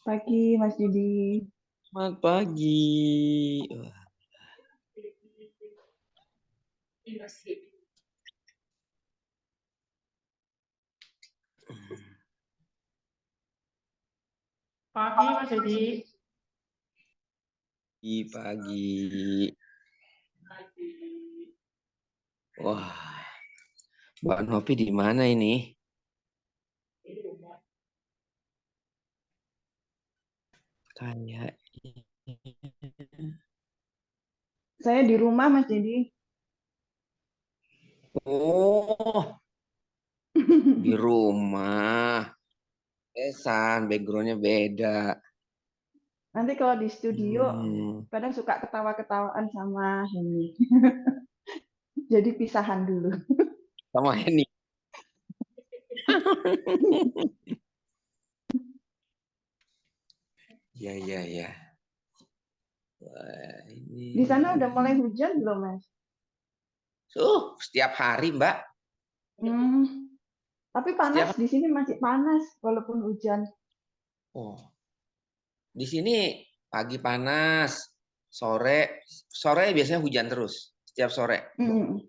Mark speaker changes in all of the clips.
Speaker 1: Pagi, Mas Didi.
Speaker 2: Selamat pagi.
Speaker 1: Pagi, Mas Didi.
Speaker 2: Pagi. Wah, Mbak Novi di mana ini? Kayak
Speaker 1: Saya di rumah, Mas Didi.
Speaker 2: oh, di rumah. Esan, backgroundnya beda.
Speaker 1: Nanti kalau di studio,
Speaker 2: Hmm,
Speaker 1: kadang suka ketawa-ketawaan sama ini. Jadi pisahan dulu.
Speaker 2: sama ini. Ya. Wah,
Speaker 1: Di
Speaker 2: ini.
Speaker 1: sana udah mulai hujan belum, Mas?
Speaker 2: Setiap hari, Mbak.
Speaker 1: Tapi panas,
Speaker 2: Setiap
Speaker 1: di sini masih panas walaupun hujan.
Speaker 2: Oh, di sini pagi panas, sore biasanya hujan terus. Setiap sore.
Speaker 1: Hmm.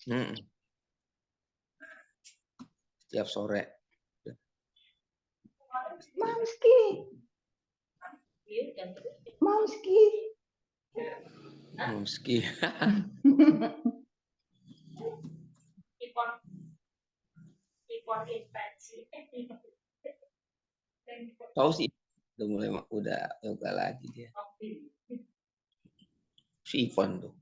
Speaker 2: Hmm, setiap sore.
Speaker 1: Mamski, Mamski.
Speaker 2: Meski tahu sih udah mulai udah yoga lagi dia. Si Ipon tuh.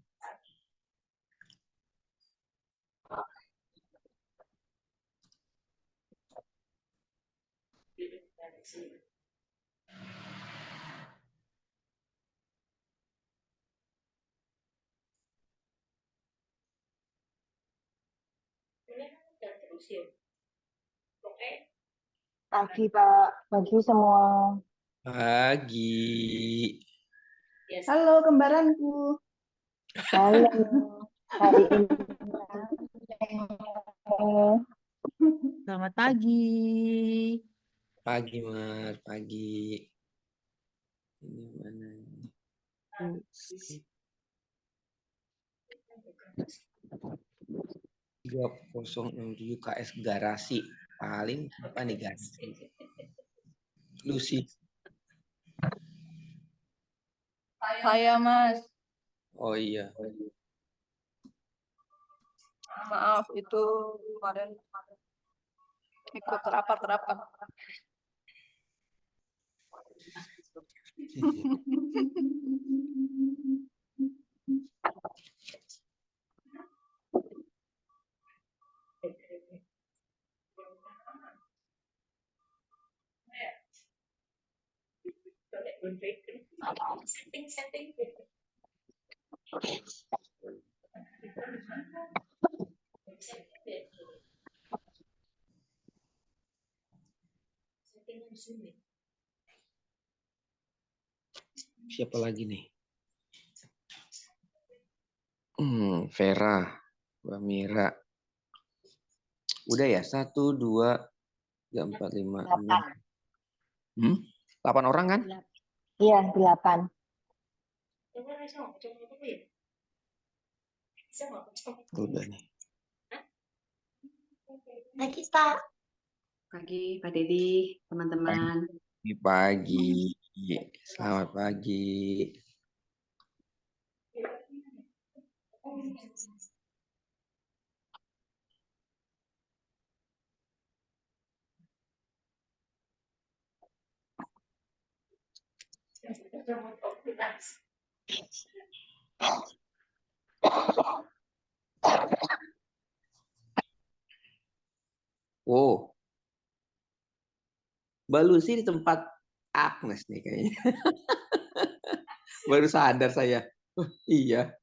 Speaker 3: Pagi Pak, pagi semua.
Speaker 2: Pagi.
Speaker 1: Halo, kembaranku.
Speaker 3: Halo, hari ini.
Speaker 4: Selamat pagi.
Speaker 2: Pagi, Mas. Pagi. Ini mana ini? 3067 KS garasi. Paling apa nih garasi? Lucy.
Speaker 4: Saya Mas,
Speaker 2: Oh iya.
Speaker 4: maaf itu kemarin ikut rapat-rapat.
Speaker 2: Siapa lagi nih? Vera, Mbak Mira. Udah ya? 1, 2, 3, 4, 5, 6. 8 orang kan?
Speaker 3: Iya, 8.
Speaker 2: Udah nih.
Speaker 3: Pagi Pak.
Speaker 5: Pagi Pak Dedi, teman-teman.
Speaker 2: Pagi. Selamat pagi. Oh, Mbak Lucy di tempat Agnes nih kayaknya. Baru sadar saya. Oh, iya.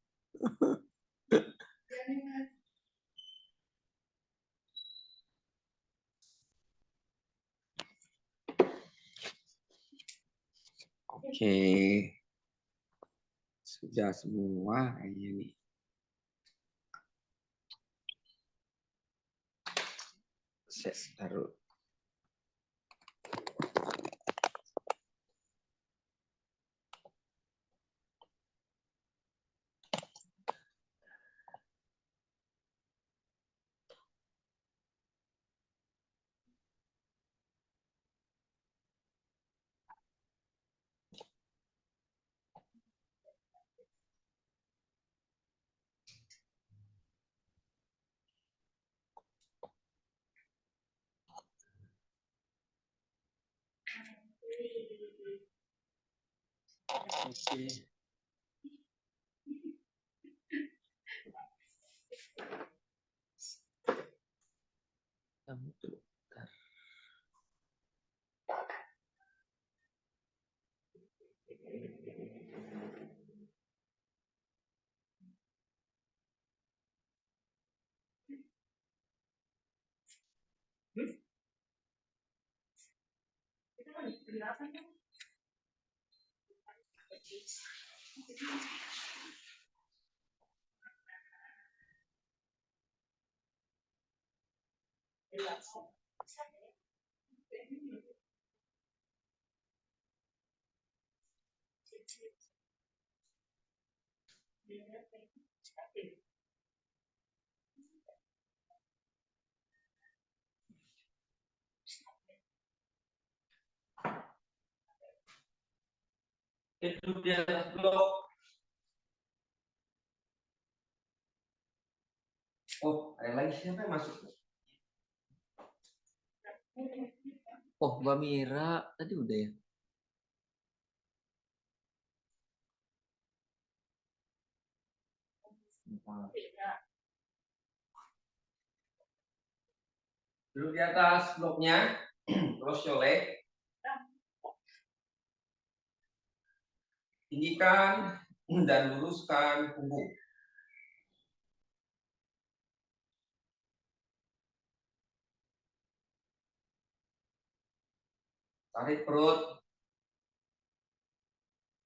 Speaker 2: Oke. Sudah semua kayaknya nih. Saya taruh. Oke. Kamu dulu. Itu dia blok. Oh, ada lagi siapa yang masuk? Oh, Mbak Mira tadi udah ya. Duduk di atas bloknya, cross your leg, tinggikan dan luruskan punggung. Tarik perut,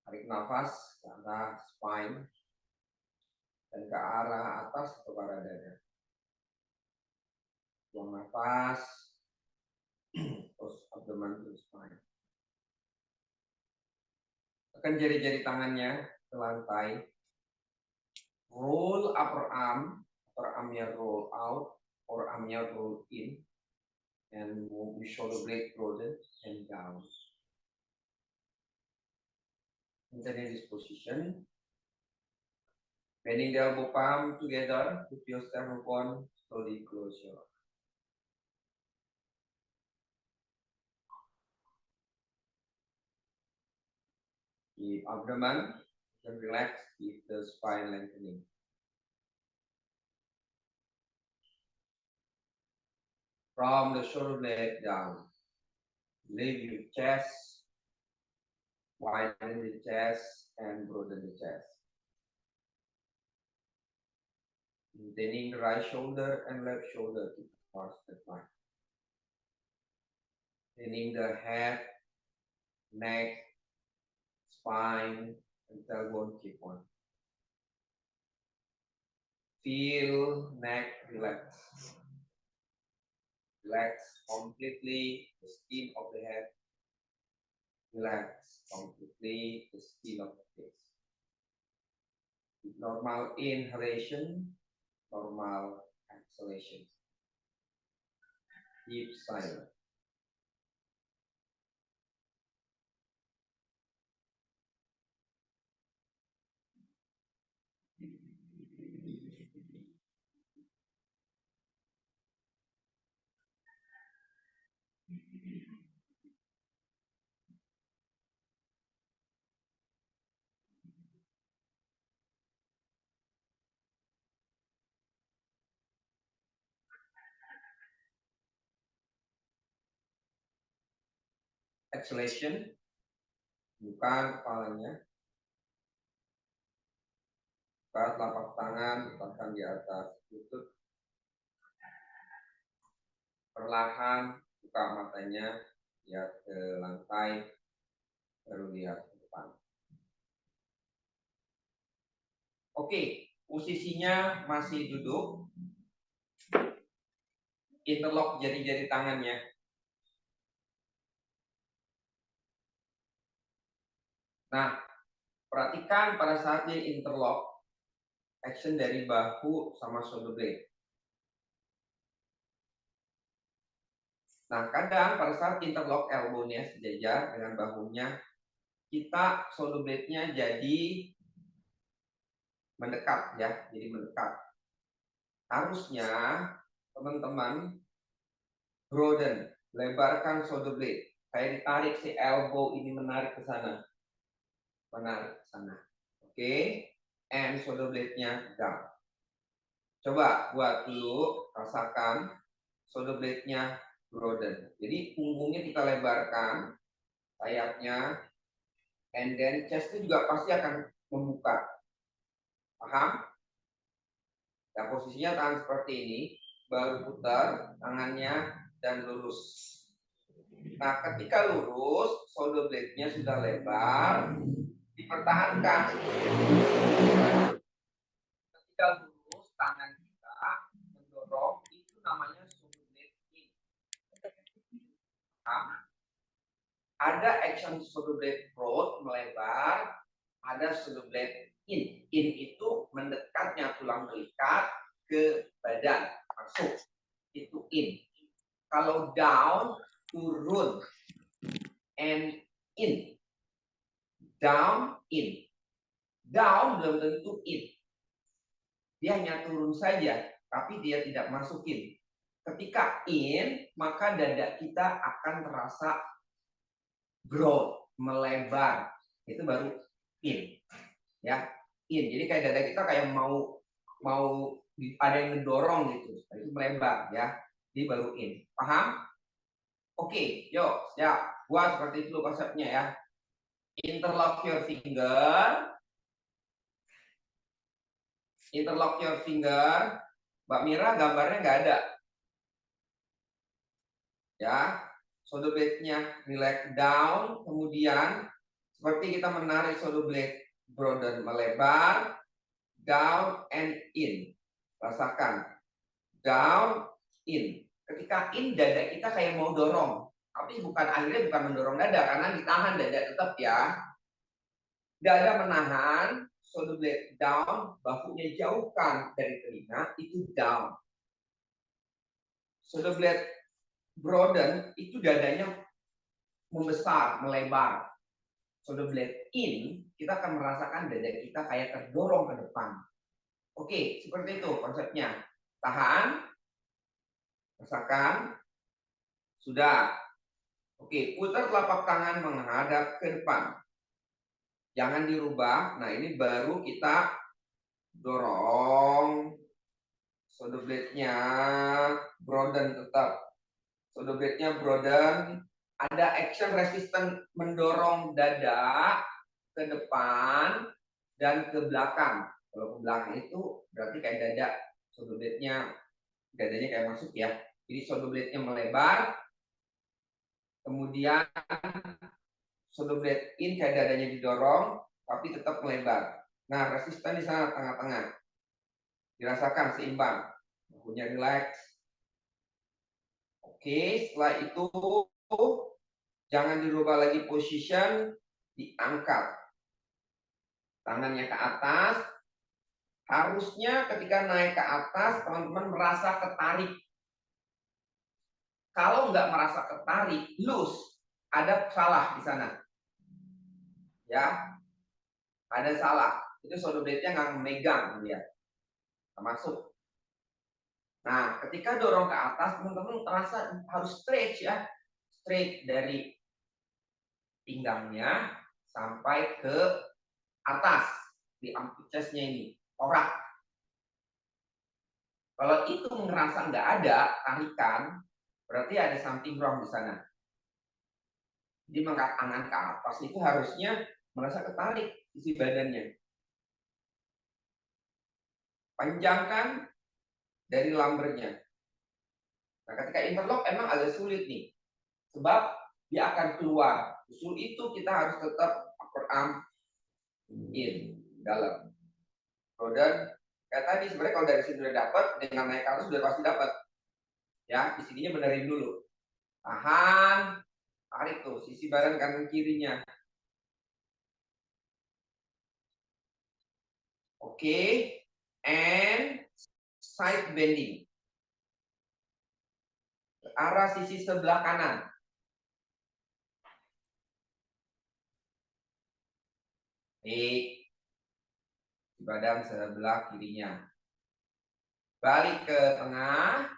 Speaker 2: tarik nafas ke arah spine dan ke arah atas atau ke arah dada. Buang nafas, terus abdomen to spine. Tekan jari-jari tangannya ke lantai. Roll upper armnya roll out, or armnya roll in, and move the shoulder blade broaden and down. Maintain this position. Bending the elbow palm together, put your sternum, slowly close your eyes. The abdomen can relax, keep the spine lengthening. From the shoulder blade down, leave your chest, widen the chest, and broaden the chest. Maintaining the right shoulder and left shoulder towards the front. Maintaining the head, neck, spine, and tailbone keep on. Feel neck relax. Relax completely the skin of the head. Relax completely the skin of the face. Normal inhalation, normal exhalation. Deep silence. exhalation, bukan kepalanya. Buka telapak tangan, letakkan di atas lutut. Perlahan buka matanya, lihat ke lantai, baru lihat ke depan. Oke, posisinya masih duduk. Interlock jari-jari tangannya. Nah, perhatikan pada saat dia interlock, action dari bahu sama shoulder blade. Nah, kadang pada saat interlock elbow-nya sejajar dengan bahunya, kita shoulder blade-nya jadi mendekat ya, jadi mendekat. Harusnya teman-teman broaden, lebarkan shoulder blade. Kayak ditarik si elbow ini menarik ke sana. Menarik ke sana. Oke, and shoulder blade-nya down. Coba buat dulu, rasakan shoulder blade-nya broaden. Jadi punggungnya kita lebarkan, sayapnya, and then chest-nya juga pasti akan membuka. Paham? Nah, posisinya tangan seperti ini, baru putar tangannya dan lurus. Nah, ketika lurus, shoulder blade-nya sudah lebar, dipertahankan. Ketika lurus, tangan kita mendorong, itu namanya shoulder blade in. Nah, ada action shoulder blade broad, melebar, ada shoulder blade in. In itu mendekatnya tulang belikat ke badan, masuk. Itu in. Kalau down, turun. And in. Down, in. Down belum tentu in. Dia hanya turun saja, tapi dia tidak masukin. Ketika in, maka dada kita akan terasa broad, melebar. Itu baru in. Ya, in. Jadi kayak dada kita kayak mau ada yang ngedorong gitu. Itu melebar ya. Jadi baru in. Paham? Oke, yuk, ya. Buat seperti itu konsepnya ya. Interlock your finger. Interlock your finger. Mbak Mira gambarnya nggak ada. Ya, shoulder blade-nya relax down. Kemudian seperti kita menarik shoulder blade broaden, melebar. Down and in. Rasakan. Down, in. Ketika in, dada kita kayak mau dorong. Tapi akhirnya bukan mendorong dada, karena ditahan dada tetap ya. Dada menahan, shoulder blade down, bahunya jauhkan dari telinga, itu down. Shoulder blade broaden, itu dadanya membesar, melebar. Shoulder blade in, kita akan merasakan dada kita kayak terdorong ke depan. Oke, seperti itu konsepnya. Tahan, rasakan, sudah. Oke, putar telapak tangan menghadap ke depan. Jangan dirubah. Nah, ini baru kita dorong. Shoulder blade-nya broaden tetap. Shoulder blade-nya broaden. Ada action resistant mendorong dada ke depan dan ke belakang. Kalau ke belakang itu berarti kayak dada. Shoulder blade-nya, dadanya kayak masuk ya. Jadi shoulder blade-nya melebar. Kemudian shoulder blade in kayak dadanya didorong, tapi tetap melebar. Nah, resisten di sana tengah-tengah. Dirasakan seimbang. Bahunya relax. Oke, setelah itu jangan dirubah lagi position, diangkat. Tangannya ke atas. Harusnya ketika naik ke atas, teman-teman merasa ketarik. Kalau nggak merasa ketarik, loose. Ada salah di sana. Ya, ada salah. Itu shoulder blade-nya nggak memegang dia. Masuk. Nah, ketika dorong ke atas, teman-teman terasa harus stretch ya. Straight dari pinggangnya sampai ke atas. Di chest-nya ini. Torak. Kalau itu ngerasa nggak ada tarikan, berarti ada something wrong di sana. Jadi mengangkat tangan ke atas itu harusnya merasa ketarik sisi badannya. Panjangkan dari lumbarnya. Nah, ketika interlock emang agak sulit nih. Sebab dia akan keluar. Usul itu kita harus tetap upper arm in, dalam. Dan kayak tadi sebenarnya kalau dari sini sudah dapat, dengan naik ke atas sudah pasti dapat. Ya, di sininya benerin dulu. Tahan, tarik tuh sisi badan kanan kirinya. Oke, and side bending. Ke arah sisi sebelah kanan. Badan sebelah kirinya. Balik ke tengah.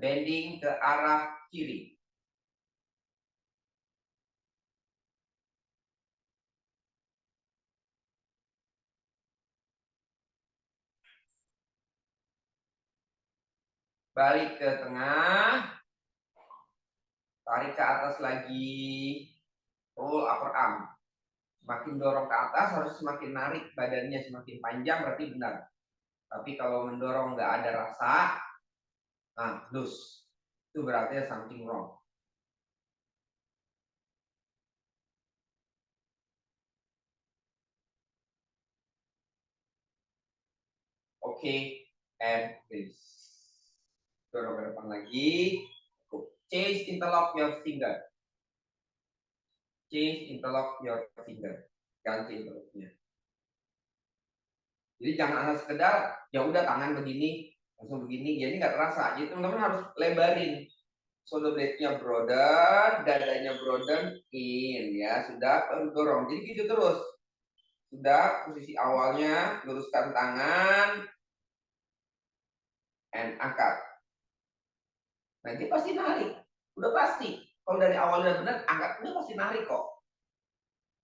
Speaker 2: Bending ke arah kiri. Balik ke tengah. Tarik ke atas lagi. Pull upper arm. Semakin dorong ke atas harus semakin narik badannya semakin panjang berarti benar. Tapi kalau mendorong nggak ada rasa, loose. Itu berarti something wrong. Oke, and please. Dorong ke depan lagi. Change interlock your finger. Change interlock your finger. Ganti interlocknya. Jadi jangan hanya sekedar ya udah tangan begini langsung begini, jadi nggak terasa. Jadi teman-teman harus lebarin. Shoulder blade-nya broaden, dadanya broaden in ya, sudah dorong. Jadi gitu terus. Sudah posisi awalnya luruskan tangan and angkat. Nanti pasti narik. Udah pasti. Kalau dari awal udah benar, angkat udah pasti narik kok.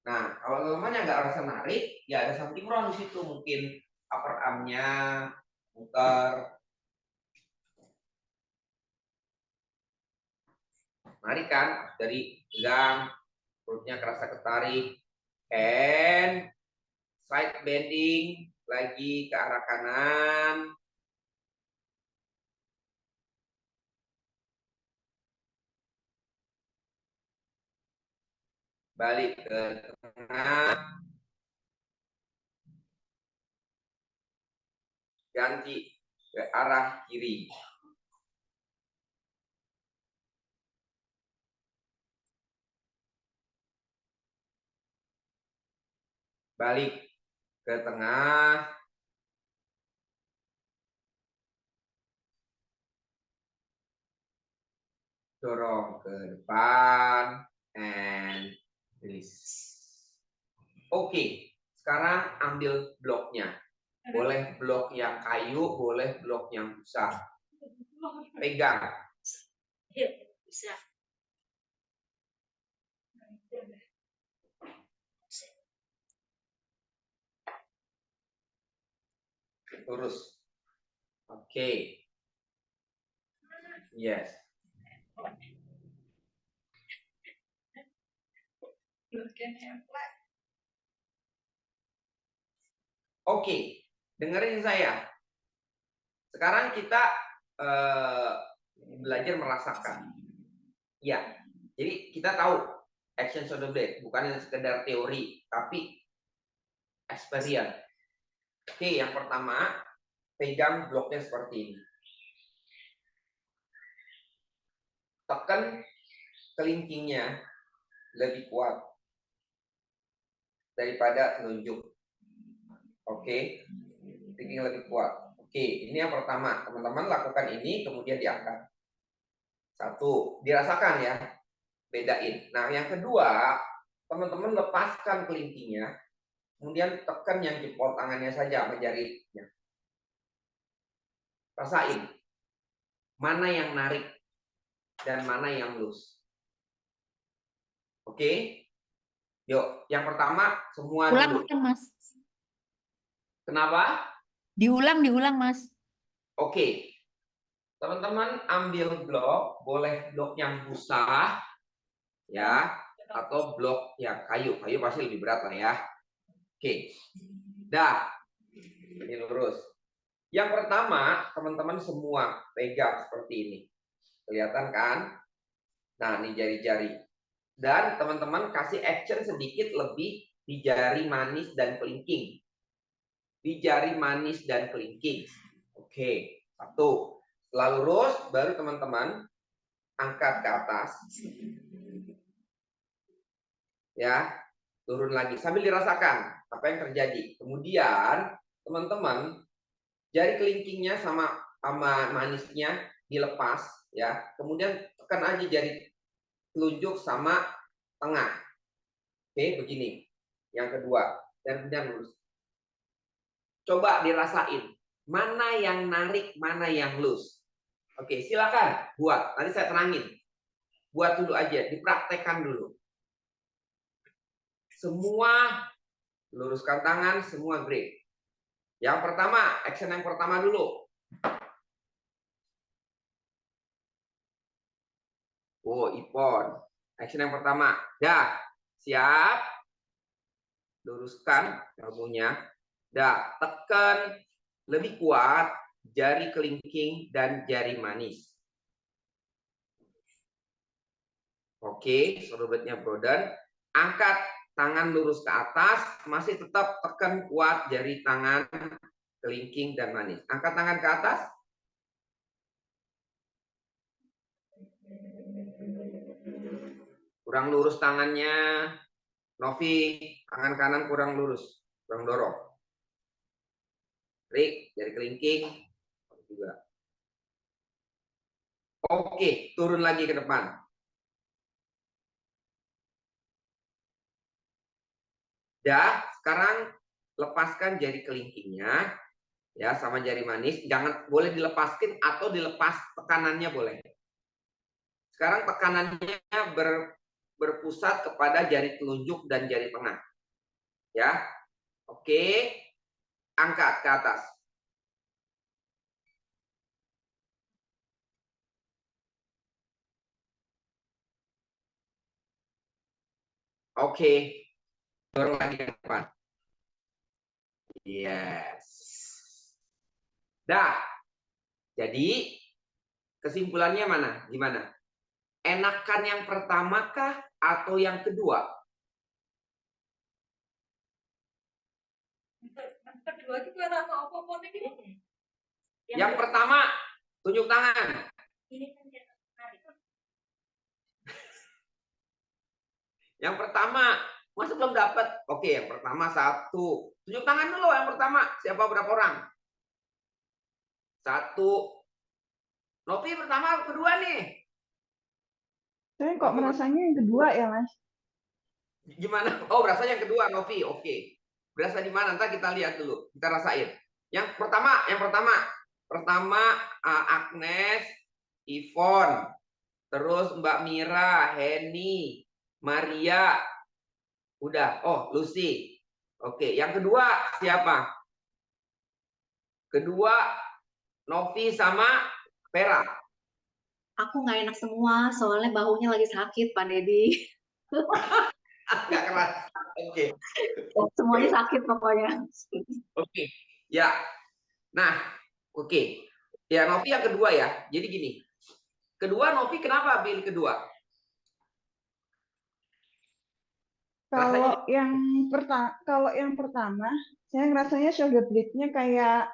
Speaker 2: Nah, kalau teman-teman yang nggak rasa narik, ya ada something wrong di situ. Mungkin upper arm-nya muter. Narik kan, dari pegang, perutnya kerasa ketarik. And side bending, lagi ke arah kanan. Balik ke tengah. Ganti ke arah kiri. Balik ke tengah. Dorong ke depan. And release. Oke, sekarang ambil bloknya. Boleh blok yang kayu, boleh blok yang busa. Pegang.
Speaker 5: Bisa.
Speaker 2: Lurus. Oke. Yes. Oke, dengerin saya. Sekarang kita belajar merasakan. Ya, jadi kita tahu action shoulder blade bukan sekedar teori, tapi experience. Oke, yang pertama pegang bloknya seperti ini. Tekan kelingkingnya lebih kuat daripada telunjuk. Oke, kelingking lebih kuat. Oke, ini yang pertama. Teman-teman lakukan ini, kemudian diangkat. Satu, dirasakan ya. Bedain. Nah, yang kedua, teman-teman lepaskan kelingkingnya, kemudian tekan yang jempol tangannya saja sama jarinya. Rasain. Mana yang narik dan mana yang loose. Oke? Yuk, yang pertama semua dulu.
Speaker 6: Ulang, Mas.
Speaker 2: Kenapa?
Speaker 6: Diulang, Mas.
Speaker 2: Oke. Teman-teman ambil blok, boleh blok yang busa, ya, atau blok yang kayu. Kayu pasti lebih berat lah ya. Oke, dah, ini lurus. Yang pertama, teman-teman semua pegang seperti ini. Kelihatan kan? Nah, ini jari-jari. Dan teman-teman kasih action sedikit lebih di jari manis dan kelingking. Di jari manis dan kelingking. Oke, satu. Setelah lurus, baru teman-teman angkat ke atas. Ya, turun lagi. Sambil dirasakan apa yang terjadi. Kemudian, teman-teman, jari kelingkingnya sama manisnya dilepas. Ya, kemudian tekan aja jari telunjuk sama tengah. Oke, begini. Yang kedua. Dan kemudian lurus. Coba dirasain. Mana yang narik, mana yang loose. Oke, silakan buat. Nanti saya terangin. Buat dulu aja, dipraktekkan dulu. Semua luruskan tangan, semua grip. Yang pertama, action yang pertama dulu. Oh, Ipon. Action yang pertama. Dah, siap. Luruskan ilmunya. Dah, tekan lebih kuat jari kelingking dan jari manis. Oke, sorbetnya broaden. Angkat tangan lurus ke atas, masih tetap tekan kuat jari tangan kelingking dan manis. Angkat tangan ke atas. Kurang lurus tangannya. Novi, tangan kanan kurang lurus, kurang dorong. Trik, jari kelingking juga. Oke, turun lagi ke depan. Dah, sekarang lepaskan jari kelingkingnya ya sama jari manis. Jangan boleh dilepaskan atau dilepas tekanannya boleh. Sekarang tekanannya berpusat kepada jari telunjuk dan jari tengah. Ya. Oke. Angkat ke atas. Oke. Dorong lagi ke depan. Yes. Dah. Jadi kesimpulannya mana? Gimana? Enakan yang pertama kah atau yang kedua?
Speaker 5: Kedua itu enak apa-apa nih.
Speaker 2: Yang pertama, tunjuk tangan.
Speaker 5: Ini kan dia tarik.
Speaker 2: Yang pertama, masa belum dapat? Oke, yang pertama satu. Tunjuk tangan dulu yang pertama. Siapa berapa orang? Satu. Novi pertama, kedua nih.
Speaker 1: Saya kok merasanya yang kedua ya, Mas?
Speaker 2: Gimana? Oh, berasa yang kedua, Novi. Oke. Berasa di mana? Ntar kita lihat dulu. Kita rasain. Yang pertama. Pertama, Agnes, Ivon. Terus Mbak Mira, Heni, Maria. Udah. Oh, Lucy. Oke. Yang kedua, siapa? Kedua, Novi sama Vera.
Speaker 6: Aku nggak enak semua, soalnya bahunya lagi sakit, Pak Deddy.
Speaker 2: Nggak keras. Oke.
Speaker 6: Semuanya sakit pokoknya.
Speaker 2: Oke. Ya. Nah, oke. Ya, Novi yang kedua ya. Jadi gini. Kedua, Novi kenapa pilih kedua?
Speaker 1: Kalau yang pertama, saya ngerasanya shoulder blade-nya kayak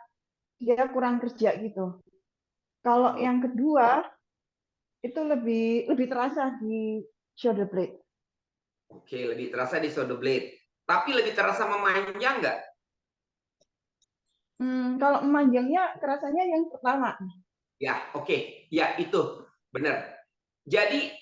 Speaker 1: dia kurang kerja gitu. Kalau yang kedua, itu lebih terasa di shoulder blade.
Speaker 2: Oke, lebih terasa di shoulder blade. Tapi lebih terasa memanjang nggak?
Speaker 1: Kalau memanjangnya kerasanya yang pertama.
Speaker 2: Ya, oke. Ya, itu. Benar. Jadi,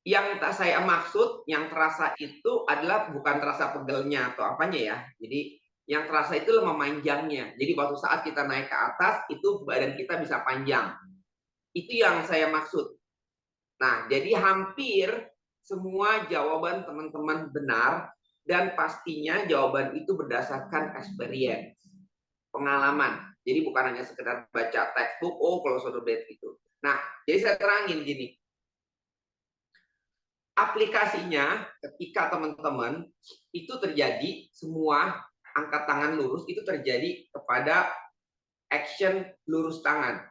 Speaker 2: yang saya maksud, yang terasa itu adalah bukan terasa pegelnya atau apanya ya. Jadi, yang terasa itu memanjangnya. Jadi, waktu saat kita naik ke atas, itu badan kita bisa panjang. Itu yang saya maksud. Nah, jadi hampir semua jawaban teman-teman benar. Dan pastinya jawaban itu berdasarkan experience. Pengalaman. Jadi bukan hanya sekedar baca textbook, oh kalau shoulder blade gitu. Nah, jadi saya terangin gini. Aplikasinya ketika teman-teman itu terjadi semua angkat tangan lurus itu terjadi kepada action lurus tangan.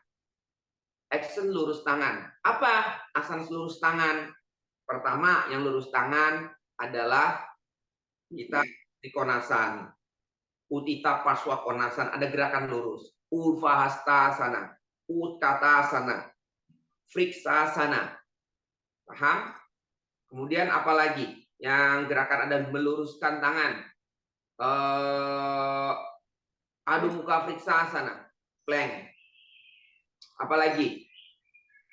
Speaker 2: Action lurus tangan. Apa asana lurus tangan? Pertama yang lurus tangan adalah kita Trikonasana. Utthita Paswakonasana, ada gerakan lurus. Urvahastasana, Utkatasana, Friksasana. Paham? Kemudian apa lagi? Yang gerakan ada meluruskan tangan. Adho Mukha Friksasana, plank. Apa lagi?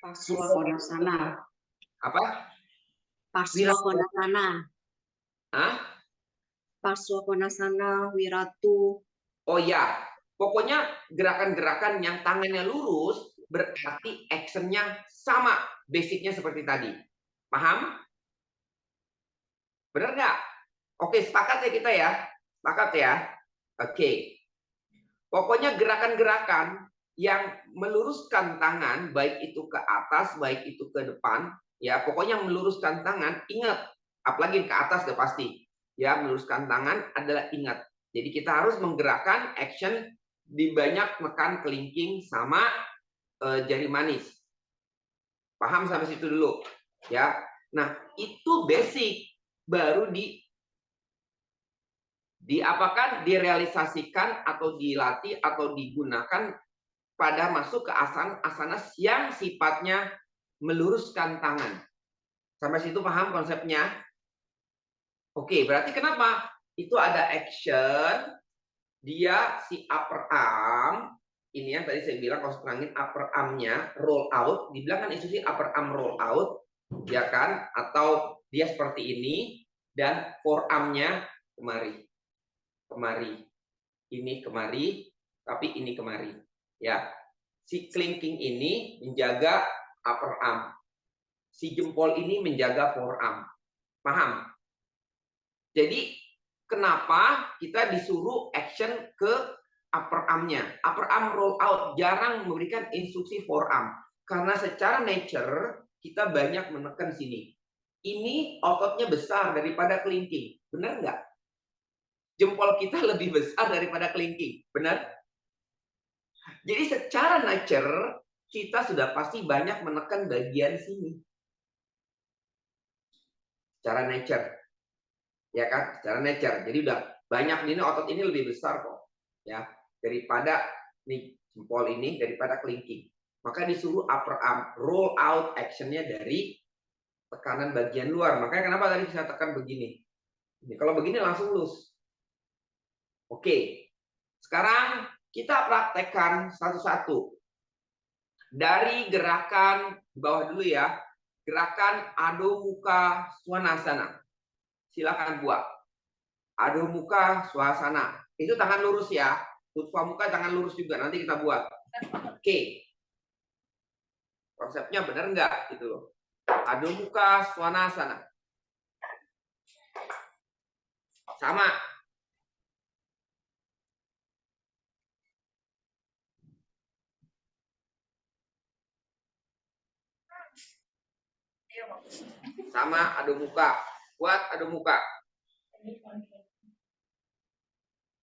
Speaker 6: Paswakonasana.
Speaker 2: Apa?
Speaker 6: Paswakonasana.
Speaker 2: Hah?
Speaker 6: Paswakonasana, Wiratu.
Speaker 2: Oh ya, pokoknya gerakan-gerakan yang tangannya lurus berarti actionnya sama, basicnya seperti tadi. Paham? Benar nggak? Oke, sepakat ya kita ya? Sepakat ya? Oke. Pokoknya gerakan-gerakan yang meluruskan tangan, baik itu ke atas, baik itu ke depan, ya pokoknya meluruskan tangan, ingat, apalagi ke atas udah pasti. Ya, meluruskan tangan adalah ingat. Jadi kita harus menggerakkan action di banyak mekan kelingking sama jari manis. Paham sampai situ dulu, ya. Nah, itu basic baru diapakan, direalisasikan atau dilatih atau digunakan pada masuk ke asana yang sifatnya meluruskan tangan. Sampai situ paham konsepnya? Oke, berarti kenapa? Itu ada action, dia si upper arm, ini yang tadi saya bilang kalau terangin upper arm-nya roll out, dibilang kan instruksi upper arm roll out, ya kan? Atau dia seperti ini, dan forearm-nya kemari. Kemari. Ini kemari, tapi ini kemari. Ya, si kelingking ini menjaga upper arm. Si jempol ini menjaga forearm. Paham? Jadi kenapa kita disuruh action ke upper arm-nya? Upper arm roll out jarang memberikan instruksi forearm. Karena secara nature kita banyak menekan sini. Ini ototnya besar daripada kelingking. Benar nggak? Jempol kita lebih besar daripada kelingking. Benar? Jadi secara nature kita sudah pasti banyak menekan bagian sini. Secara nature. Ya kan, secara nature. Jadi udah banyak ini otot ini lebih besar kok, ya daripada nih jempol ini daripada kelingking. Maka disuruh upper arm roll out actionnya dari tekanan bagian luar. Makanya kenapa tadi saya tekan begini. Ini kalau begini langsung loose. Oke, sekarang kita praktekkan satu-satu. Dari gerakan di bawah dulu ya, gerakan Adho Mukha Svanasana. Silakan buat. Adho Mukha Svanasana. Itu tangan lurus ya. Utva Mukha tangan lurus juga. Nanti kita buat. Oke. Konsepnya benar nggak? Gitu loh. Adho Mukha Svanasana. Sama. Sama Adho Mukha. Buat Adho Mukha.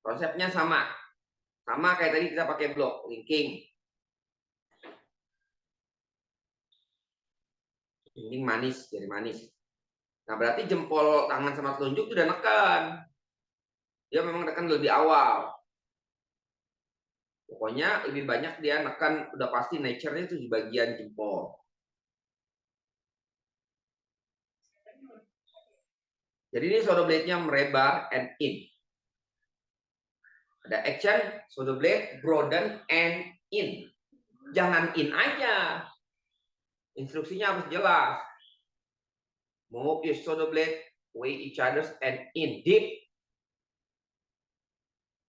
Speaker 2: Konsepnya sama. Sama kayak tadi kita pakai blok, linking. Linking manis, jari manis. Nah, berarti jempol tangan sama telunjuk itu udah neken. Dia memang neken lebih awal. Pokoknya lebih banyak dia neken, udah pasti nature-nya itu di bagian jempol. Jadi ini shoulder blade-nya merebar and in. Ada action, shoulder blade, broaden and in. Jangan in aja. Instruksinya harus jelas. Move your shoulder blade, away each other and in. Deep.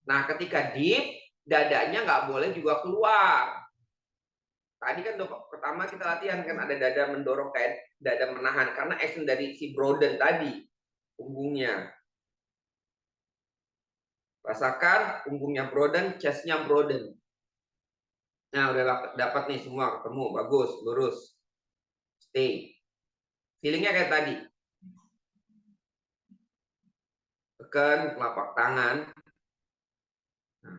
Speaker 2: Nah, ketika deep, dadanya nggak boleh juga keluar. Tadi kan pertama kita latihan kan ada dada mendorong kayak dada menahan. Karena action dari si broaden tadi. Punggungnya. Rasakan punggungnya broaden, chestnya broaden. Nah, udah dapat nih semua ketemu, bagus, lurus. Stay. Feelingnya kayak tadi. Tekan telapak tangan. Nah,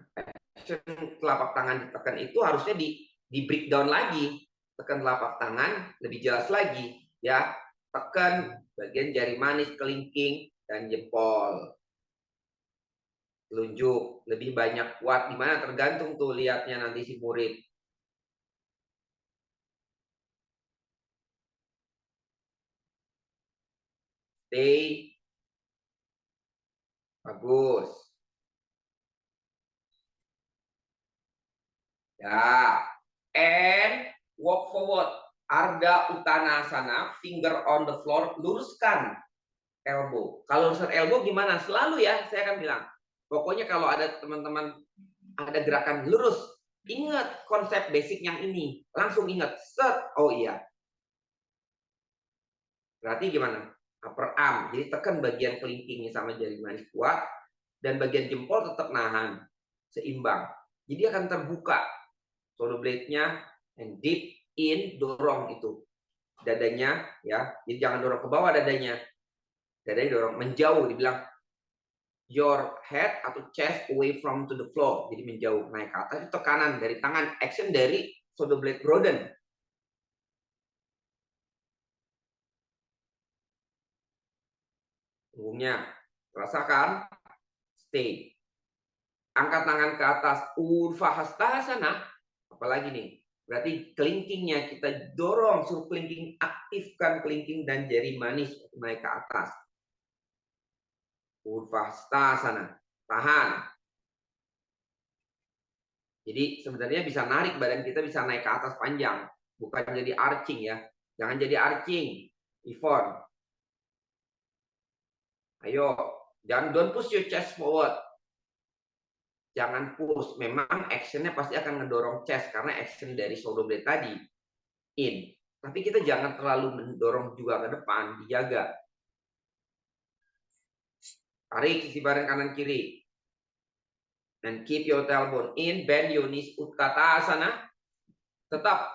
Speaker 2: action telapak tangan ditekan itu harusnya di breakdown lagi. Tekan telapak tangan lebih jelas lagi, ya. Tekan bagian jari manis, kelingking, dan jempol. Telunjuk lebih banyak kuat di mana tergantung tuh lihatnya nanti si murid. Stay. Bagus. Ya. And walk forward. Ardha Uttanasana, finger on the floor, luruskan elbow. Kalau luruskan elbow gimana? Selalu ya, saya akan bilang. Pokoknya kalau ada teman-teman ada gerakan lurus, ingat konsep basic yang ini. Langsung ingat. Set. Oh iya. Berarti gimana? Upper arm. Jadi tekan bagian kelingkingnya sama jari manis kuat. Dan bagian jempol tetap nahan. Seimbang. Jadi akan terbuka. Shoulder blade-nya. And deep in. Dorong itu. Dadanya. Ya. Jadi jangan dorong ke bawah dadanya. Dadanya dorong. Menjauh. Dibilang. Your head atau chest away from to the floor. Jadi menjauh. Naik ke atas. Itu tekanan dari tangan. Action dari shoulder blade broaden. Punggungnya. Rasakan. Stay. Angkat tangan ke atas. Urdhva Hastasana. Apalagi nih. Berarti kelingkingnya kita dorong. Suruh kelingking. Aktifkan kelingking dan jari manis. Naik ke atas. Urdhva Hastasana. Tahan. Jadi sebenarnya bisa narik. Badan kita bisa naik ke atas panjang. Bukan jadi arching ya. Jangan jadi arching. Yvonne. Ayo. Jangan don't push your chest forward. Jangan push. Memang actionnya pasti akan ngedorong chest. Karena action dari shoulder blade tadi. In. Tapi kita jangan terlalu mendorong juga ke depan. Dijaga. Tarik sisi badan kanan kiri. And keep your tailbone in. Bend your knees. Utkatasana. Tetap.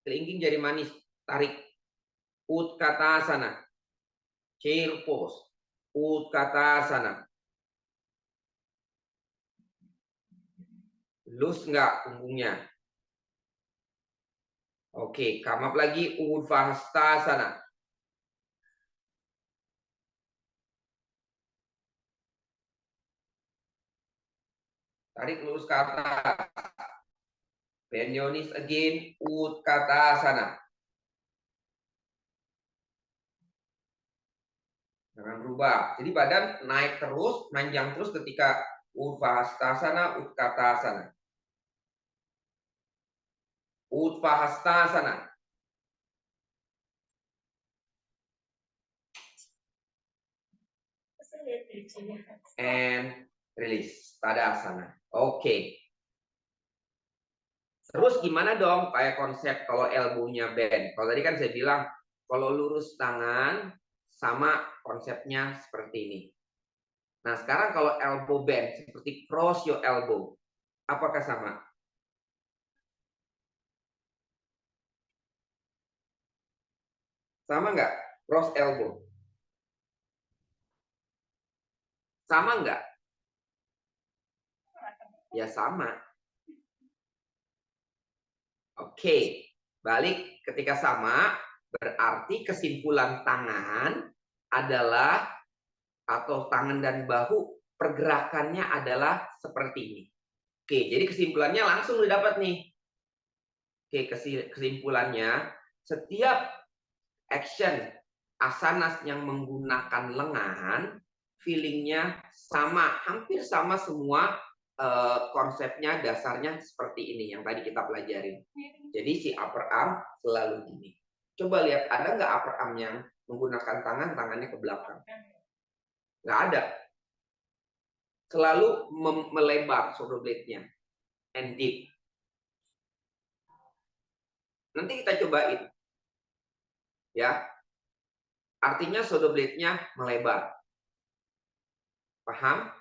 Speaker 2: Kelingking jari manis. Tarik. Utkatasana. Chair pose. Utkatasana. Loose nggak punggungnya? Oke, come up lagi. Urdhva Hastasana. Tarik lurus ke atas. Bend your knees again. Utkatasana. Jangan berubah. Jadi badan naik terus, panjang terus ketika Urdhva Hastasana, Utkatasana. Urdhva Hastasana. And release. Tadasana. Oke. Terus gimana dong kayak konsep kalau elbow-nya bend? Kalau tadi kan saya bilang kalau lurus tangan sama konsepnya seperti ini. Nah, sekarang kalau elbow bend seperti cross your elbow. Apakah sama? Sama nggak? Cross elbow. Sama nggak? Ya sama. Oke. Balik ketika sama, berarti kesimpulan tangan adalah atau tangan dan bahu pergerakannya adalah seperti ini. Oke, jadi kesimpulannya langsung didapat nih. Oke, kesimpulannya setiap action asanas yang menggunakan lengan, feelingnya sama, hampir sama semua konsepnya, dasarnya seperti ini yang tadi kita pelajari. Jadi si upper arm selalu gini. Coba lihat, ada nggak upper arm yang menggunakan tangannya ke belakang? Nggak ada. Selalu melebar shoulder blade-nya. And deep. Nanti kita cobain. Ya. Artinya shoulder blade-nya melebar. Paham?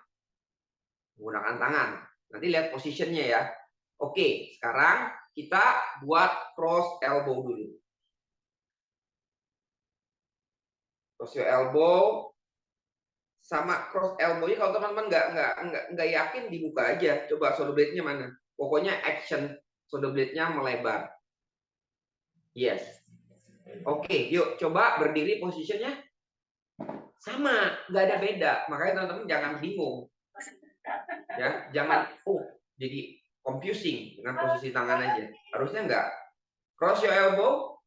Speaker 2: Menggunakan tangan. Nanti lihat posisinya ya. Oke, sekarang kita buat cross elbow dulu. Cross your elbow. Sama cross elbow-nya kalau teman-teman nggak yakin dibuka aja. Coba shoulder blade-nya mana? Pokoknya action shoulder blade-nya melebar. Yes. Oke, yuk coba berdiri posisinya sama, nggak ada beda. Makanya teman-teman jangan bingung. Ya, jangan jadi confusing dengan posisi tangan aja. Harusnya nggak. Cross your elbow.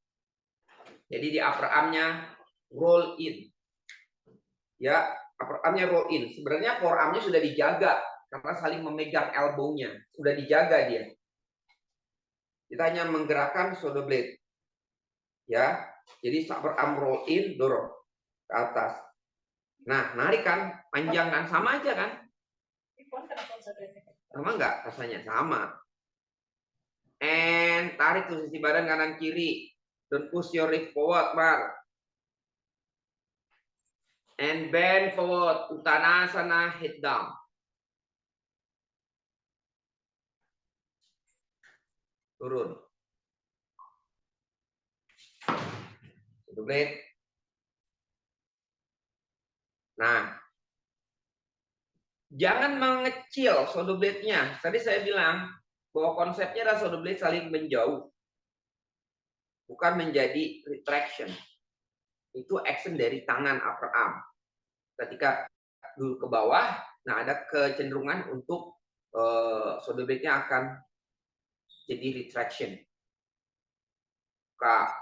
Speaker 2: Jadi di upper arm-nya roll in. Ya, upper arm-nya roll in. Sebenarnya forearm-nya sudah dijaga karena saling memegang elbow-nya. Sudah dijaga dia. Kita hanya menggerakkan shoulder blade. Ya, jadi upper arm roll in, dorong ke atas. Nah, narik kan, panjang kan, sama aja kan? Sama nggak rasanya? Sama. And tarik tuh sisi badan kanan kiri. Don't push your rib forward, Mar. And bend forward, Uttanasana, head down. Turun. Shoulder blade. Nah, jangan mengecil shoulder blade-nya. Tadi saya bilang bahwa konsepnya adalah shoulder blade saling menjauh. Bukan menjadi retraction. Itu action dari tangan upper arm. Ketika dulu ke bawah, nah ada kecenderungan untuk shoulder blade-nya akan jadi retraction. Buka.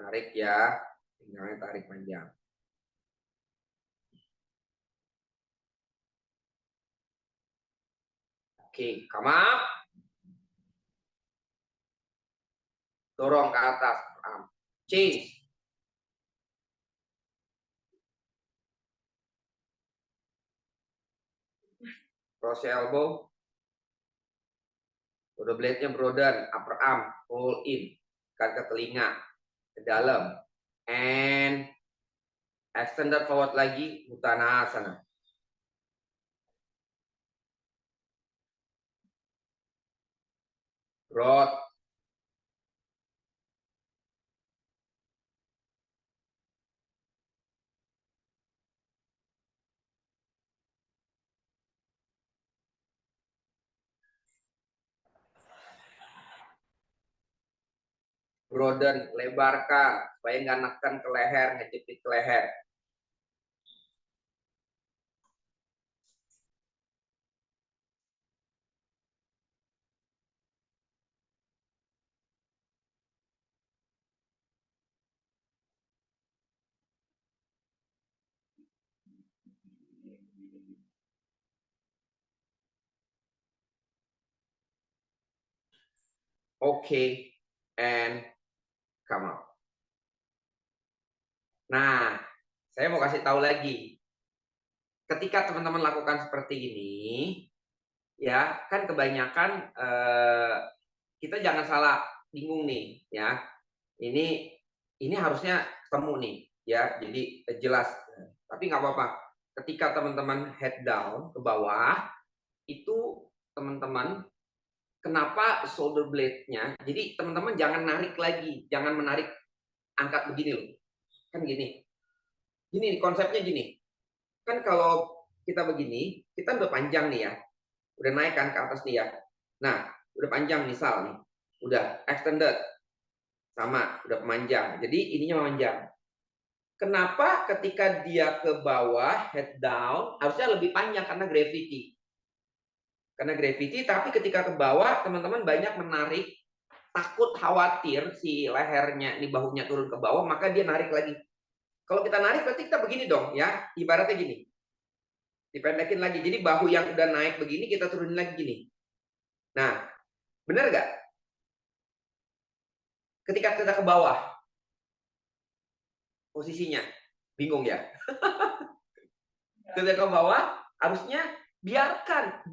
Speaker 2: Tarik ya, pinggangnya tarik panjang. Oke, come up. Dorong ke atas. Change. Cross elbow. Shoulder blade-nya broaden. Upper arm. Pull in. Ikat ke telinga. Ke dalam. And extended forward lagi. Uttanasana. Broad. Broaden, lebarkan supaya nggak neken ke leher, ngejepit ke leher. Oke, and come out. Nah, saya mau kasih tahu lagi. Ketika teman-teman lakukan seperti ini, ya kan kebanyakan kita jangan salah bingung nih, ya. Ini harusnya ketemu nih, ya. Jadi jelas. Tapi nggak apa-apa. Ketika teman-teman head down ke bawah, itu teman-teman kenapa shoulder blade-nya? Jadi teman-teman jangan narik lagi, jangan menarik angkat begini loh. Kan gini. Gini konsepnya gini. Kan kalau kita begini, kita udah panjang nih ya. Udah naik kan ke atas nih ya. Nah, udah panjang misal nih. Udah extended. Sama, udah panjang. Jadi ininya memanjang. Kenapa ketika dia ke bawah, head down, harusnya lebih panjang karena gravity. Karena gravity, tapi ketika ke bawah, teman-teman banyak menarik, takut khawatir si lehernya, ini bahunya turun ke bawah, maka dia narik lagi. Kalau kita narik, berarti kita begini dong, ya. Ibaratnya gini. Dipendekin lagi. Jadi bahu yang udah naik begini, kita turunin lagi gini. Nah, benar nggak? Ketika kita ke bawah, posisinya, bingung ya? Ketika ke bawah, harusnya biarkan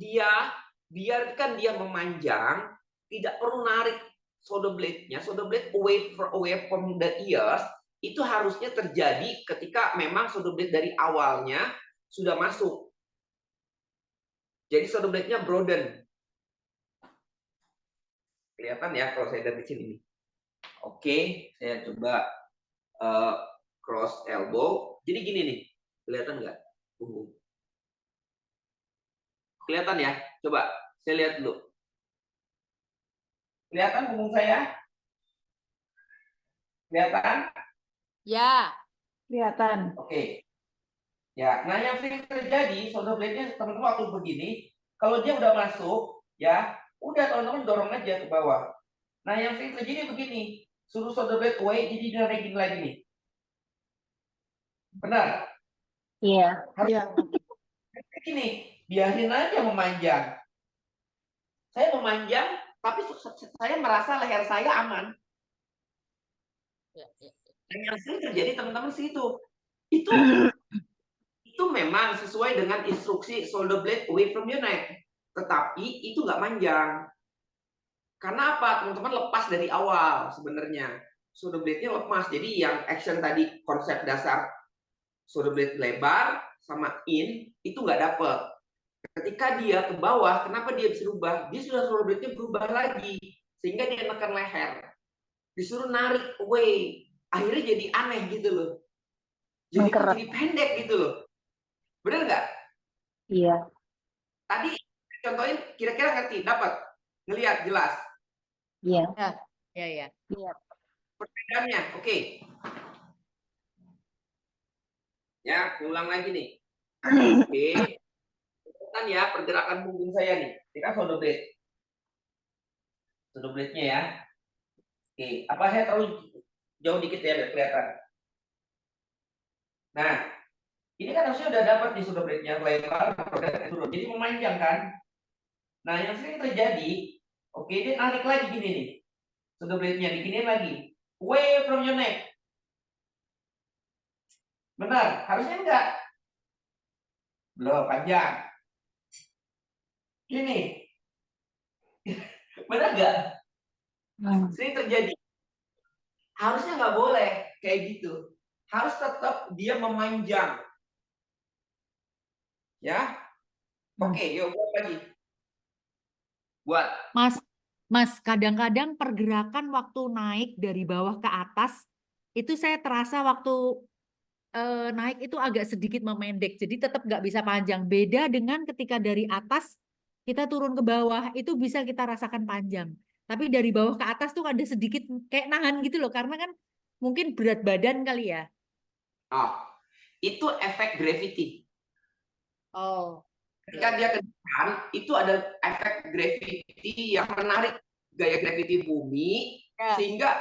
Speaker 2: dia memanjang, tidak perlu narik shoulder blade-nya, shoulder blade away from the ears, itu harusnya terjadi ketika memang shoulder blade dari awalnya sudah masuk. Jadi shoulder blade-nya broaden. Kelihatan ya kalau saya dari sini. Oke, saya coba cross elbow. Jadi gini nih, kelihatan nggak punggung? Kelihatan ya? Coba saya lihat dulu. Kelihatan punggung saya? Kelihatan?
Speaker 4: Ya.
Speaker 1: Kelihatan.
Speaker 2: Oke. Ya, nah yang sering terjadi shoulder blade-nya teman-teman waktu begini, kalau dia udah masuk, ya, udah teman-teman dorong aja ke bawah. Nah, yang sering terjadi begini, suruh shoulder blade away, jadi dia naikin lagi nih. Benar?
Speaker 3: Iya.
Speaker 1: Iya.
Speaker 2: Ini biarin aja memanjang. Saya memanjang, tapi saya merasa leher saya aman. Dan yang sering terjadi teman-teman situ, itu memang sesuai dengan instruksi shoulder blade away from your neck. Tetapi itu nggak manjang. Karena apa? Teman-teman lepas dari awal sebenarnya. Shoulder blade-nya lepas. Jadi yang action tadi, konsep dasar shoulder blade lebar sama in, itu nggak dapet. Ketika dia ke bawah, kenapa dia bisa berubah? Dia sudah shoulder blade-nya berubah lagi. Sehingga dia menekan leher. Disuruh narik away. Akhirnya jadi aneh gitu loh. Jadi pendek gitu loh. Bener nggak?
Speaker 3: Iya.
Speaker 2: Tadi contohin kira-kira ngerti, dapat, ngelihat jelas.
Speaker 3: Iya.
Speaker 4: Ya.
Speaker 3: Iya.
Speaker 2: Perbedaannya, oke. Ya, ulang lagi nih. Oke. Kan ya pergerakan punggung saya nih. Ini kan shoulder blade. Shoulder blade-nya ya. Oke, apa saya terlalu jauh dikit ya biar kelihatan. Nah, ini kan harusnya udah dapat di shoulder blade-nya lebar, turun. Jadi memanjang kan? Nah, yang sering terjadi, oke, dia narik lagi gini nih. Shoulder blade-nya diginiin lagi. Away from your neck. Benar, harusnya enggak. Belum, panjang. Gini. Benar enggak? Sering terjadi. Harusnya nggak boleh kayak gitu. Harus tetap dia memanjang. Ya. Oke, yuk buat lagi. Buat.
Speaker 7: Mas, kadang-kadang pergerakan waktu naik dari bawah ke atas itu saya terasa waktu naik itu agak sedikit memendek, jadi tetap nggak bisa panjang. Beda dengan ketika dari atas kita turun ke bawah itu bisa kita rasakan panjang. Tapi dari bawah ke atas tuh ada sedikit kayak nahan gitu loh, karena kan mungkin berat badan kali ya.
Speaker 2: Oh, itu efek gravity.
Speaker 7: Oh.
Speaker 2: Ketika dia ke depan, itu ada efek gravity yang menarik gaya gravity bumi, sehingga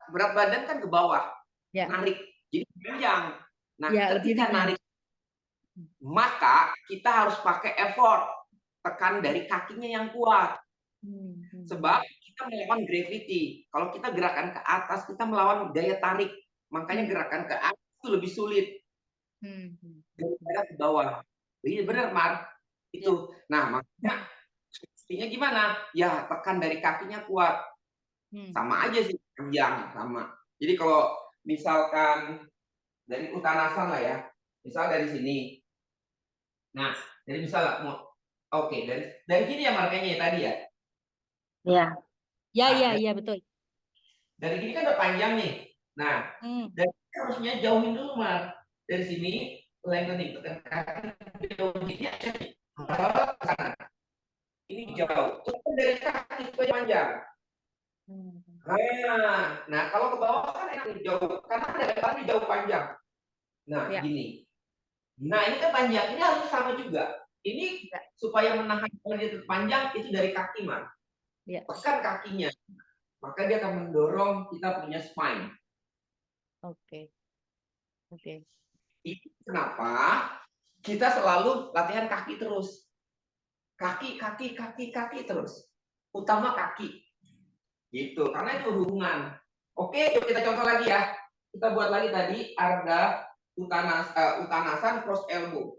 Speaker 2: berat badan kan ke bawah, narik, jadi panjang. Nah, ketika narik, maka kita harus pakai effort, tekan dari kakinya yang kuat. Sebab kita melawan gravity. Kalau kita gerakan ke atas, kita melawan gaya tarik. Makanya gerakan ke atas itu lebih sulit daripada ke bawah. Iya benar, Mar. Itu. Nah, makanya mestinya gimana? Ya, tekan dari kakinya kuat. Sama aja sih, panjang sama. Jadi kalau misalkan dari Uttanasana lah ya, misal dari sini. Nah, dari misal oke, dari sini ya makanya tadi ya.
Speaker 3: Iya.
Speaker 7: Ya, betul.
Speaker 2: Dari sini kan udah panjang nih. Nah, dari sini harusnya jauhin dulu, Mar. Dari sini lengthening, tekan jauhin ini aja nih. Ini jauh. Itu dari kaki itu panjang. Nah, kalau ke bawah kan enak jauh, karena ada kaki jauh panjang. Nah, gini. Nah, ini kan panjang, ini harus sama juga. Ini supaya menahan dia panjang itu dari kaki, Mas. Tekan kakinya, maka dia akan mendorong kita punya spine.
Speaker 7: Oke.
Speaker 2: Itu kenapa kita selalu latihan kaki terus. Kaki terus. Utama kaki. Gitu, karena itu hubungan. Oke, yuk kita contoh lagi ya. Kita buat lagi tadi Ardha Uttanasana cross elbow.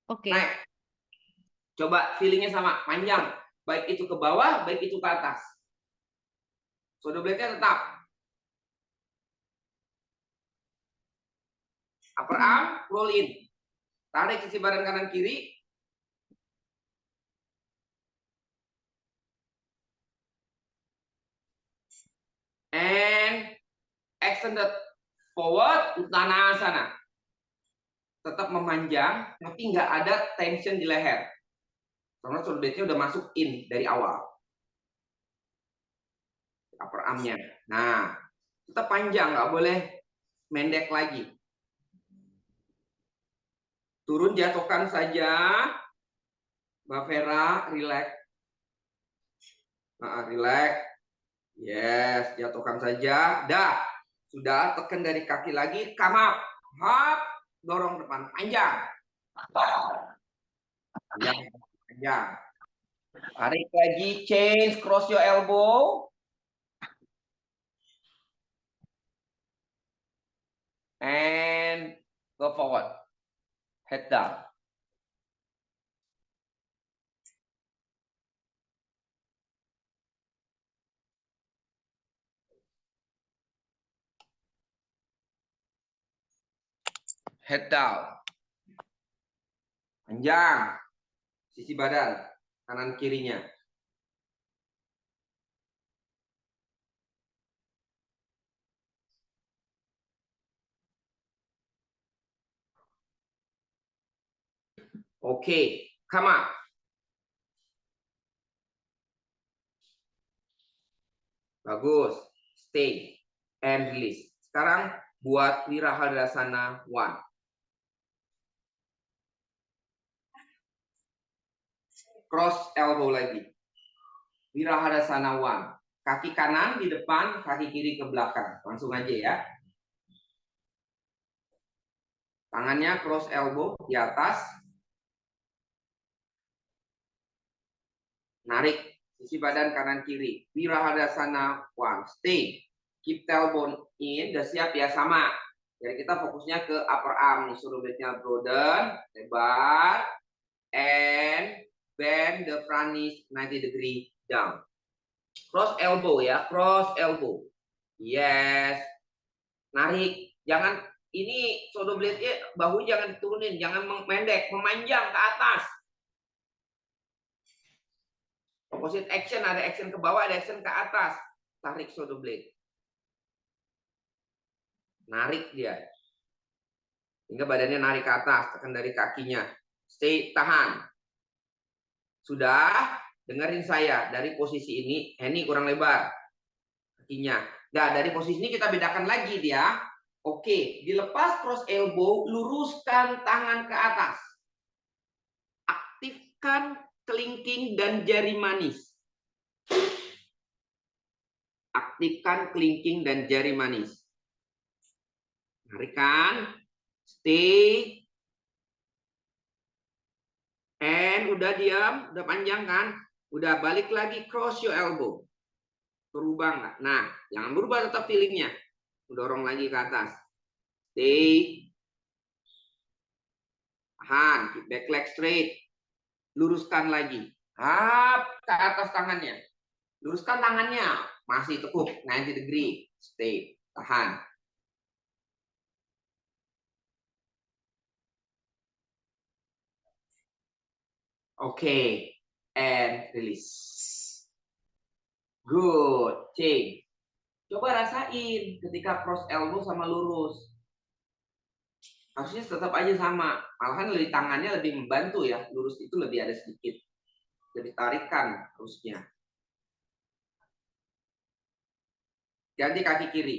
Speaker 7: Oke.
Speaker 2: Naik. Coba feelingnya sama, panjang. Baik itu ke bawah, baik itu ke atas. Shoulder blade-nya tetap. Upper arm, roll in. Tarik sisi badan kanan kiri. And extended forward, Uttanasana. Tetap memanjang, tapi nggak ada tension di leher. Karena shoulder blade-nya udah masuk in dari awal. Upper arm-nya. Nah, tetap panjang, nggak boleh mendek lagi. Turun, jatuhkan saja. Mbak Vera, relax. Relax. Yes, jatuhkan saja. Dah. Sudah, tekan dari kaki lagi. Come up. Hop. Dorong depan. Panjang. Panjang. Tarik lagi. Change. Cross your elbow. And go forward. Head down. Head down. Panjang. Sisi badan. Kanan kirinya. Oke. Come up. Bagus. Stay. And release. Sekarang buat Wirahadasana 1. Cross elbow lagi. Wirahadasana 1. Kaki kanan di depan, kaki kiri ke belakang. Langsung aja ya. Tangannya cross elbow di atas. Narik sisi badan kanan kiri. Wirahadasana 1. Stay. Keep tailbone in. Udah siap ya, sama. Jadi kita fokusnya ke upper arm nih. Shoulder blade-nya broaden, lebar, and bend the front knee 90 degree down. Cross elbow ya, cross elbow. Yes. Narik. Jangan, ini shoulder blade-nya, bahu jangan turunin, jangan mendek, memanjang ke atas. Opposite action, ada action ke bawah, ada action ke atas. Tarik shoulder blade. Narik dia. Hingga badannya narik ke atas, tekan dari kakinya. Stay, tahan. Sudah, dengerin saya. Dari posisi ini kurang lebar. Kakinya. Nah, dari posisi ini kita bedakan lagi dia. Oke, dilepas cross elbow, luruskan tangan ke atas. Aktifkan kelingking dan jari manis. Aktifkan kelingking dan jari manis. Tarikan, stay, and udah diam, udah panjang kan, udah balik lagi cross your elbow, berubah nggak? Nah, jangan berubah, tetap feelingnya, dorong lagi ke atas, stay, tahan, keep back leg straight, luruskan lagi, up ke atas tangannya, luruskan tangannya, masih tekuk 90 degree, stay, tahan. Oke, and release. Good, change. Coba rasain ketika cross elbow sama lurus. Harusnya tetap aja sama. Malahan lebih tangannya lebih membantu ya. Lurus itu lebih ada sedikit. Lebih tarikan harusnya. Ganti kaki kiri.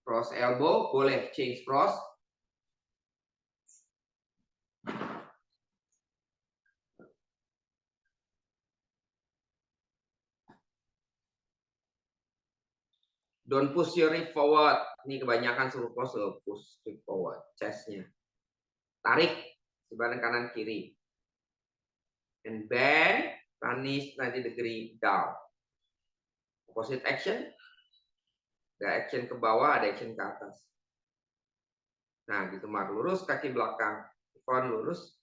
Speaker 2: Cross elbow, boleh change cross. Don't push your rib forward. Ini kebanyakan suruh cross, push rib forward. Chestnya. Tarik di badan kanan kiri. And bend, finish 90 degree down. Opposite action. Ada action ke bawah, ada action ke atas. Nah, gitu Mar. Lurus kaki belakang. Front lurus.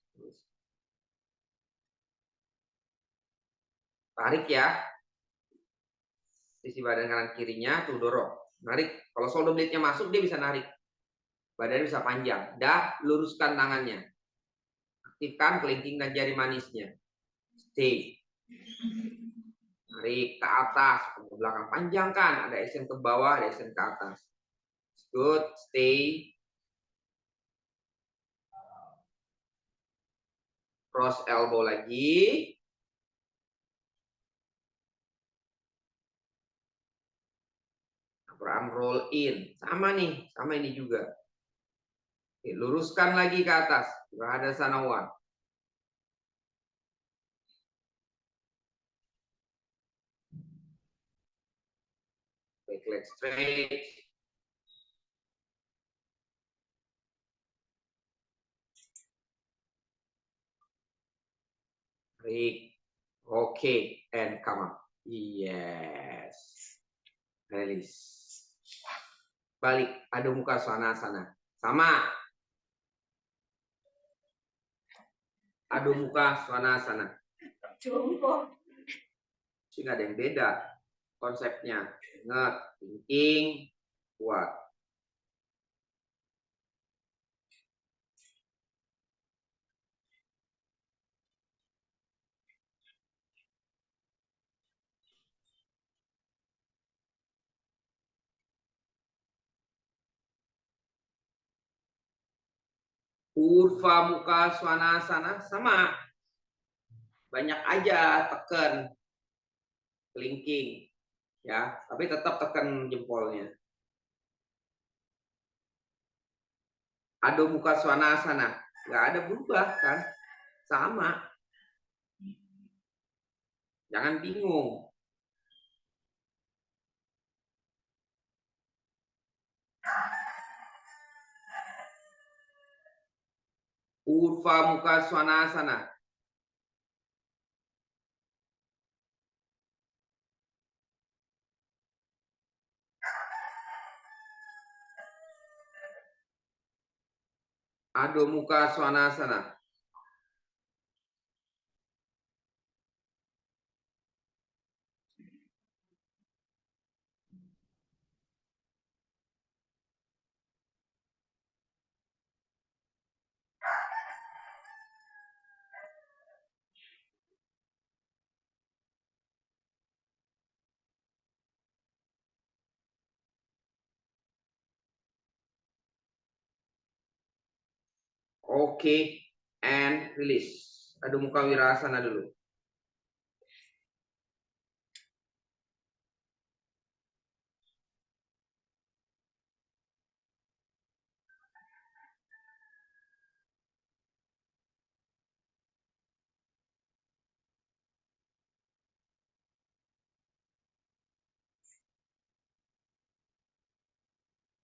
Speaker 2: Tarik ya. Sisi badan kanan kirinya tuh dorong. Narik. Kalau shoulder blade-nya masuk dia bisa narik. Badannya bisa panjang. Dah, luruskan tangannya. Aktifkan kelingking dan jari manisnya. Stay. Tarik ke atas, ke belakang. Panjangkan. Ada extend ke bawah, ada extend ke atas. Good. Stay. Cross elbow lagi. Upper arm roll in. Sama nih. Sama ini juga. Oke, luruskan lagi ke atas. Brahadasana one. Back leg straight. Tarik. Oke, and come up. Yes. Release. Balik. Adho Mukha Svanasana. Sama. Adho Mukha Svanasana.
Speaker 5: Jongkok.
Speaker 2: Sih nggak ada yang beda konsepnya. Ingat, thinking, kuat. Urva Mukha Svanasana sama. Banyak aja tekan kelingking ya, tapi tetap tekan jempolnya. Adho Mukha Svanasana nggak ada berubah kan, sama. Jangan bingung. Urva Mukha Svanasana. Adho Mukha Svanasana. Oke, and release. Adho Mukha Wirasana dulu.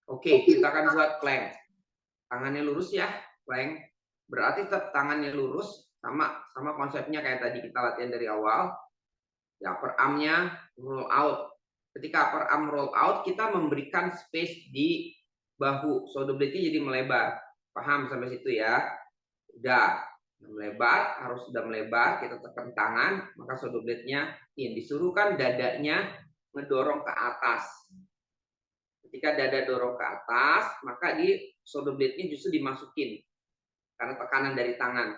Speaker 2: Oke, kita akan buat plank. Tangannya lurus ya, plank. Berarti tetap tangannya lurus, sama konsepnya kayak tadi kita latihan dari awal. Ya, upper arm-nya roll out. Ketika upper arm roll out, kita memberikan space di bahu. Shoulder blade-nya jadi melebar. Paham sampai situ ya? Udah melebar, harus sudah melebar. Kita tekan tangan, maka shoulder blade-nya in. Disuruhkan dadanya ngedorong ke atas. Ketika dada dorong ke atas, maka di shoulder blade-nya justru dimasukin karena tekanan dari tangan.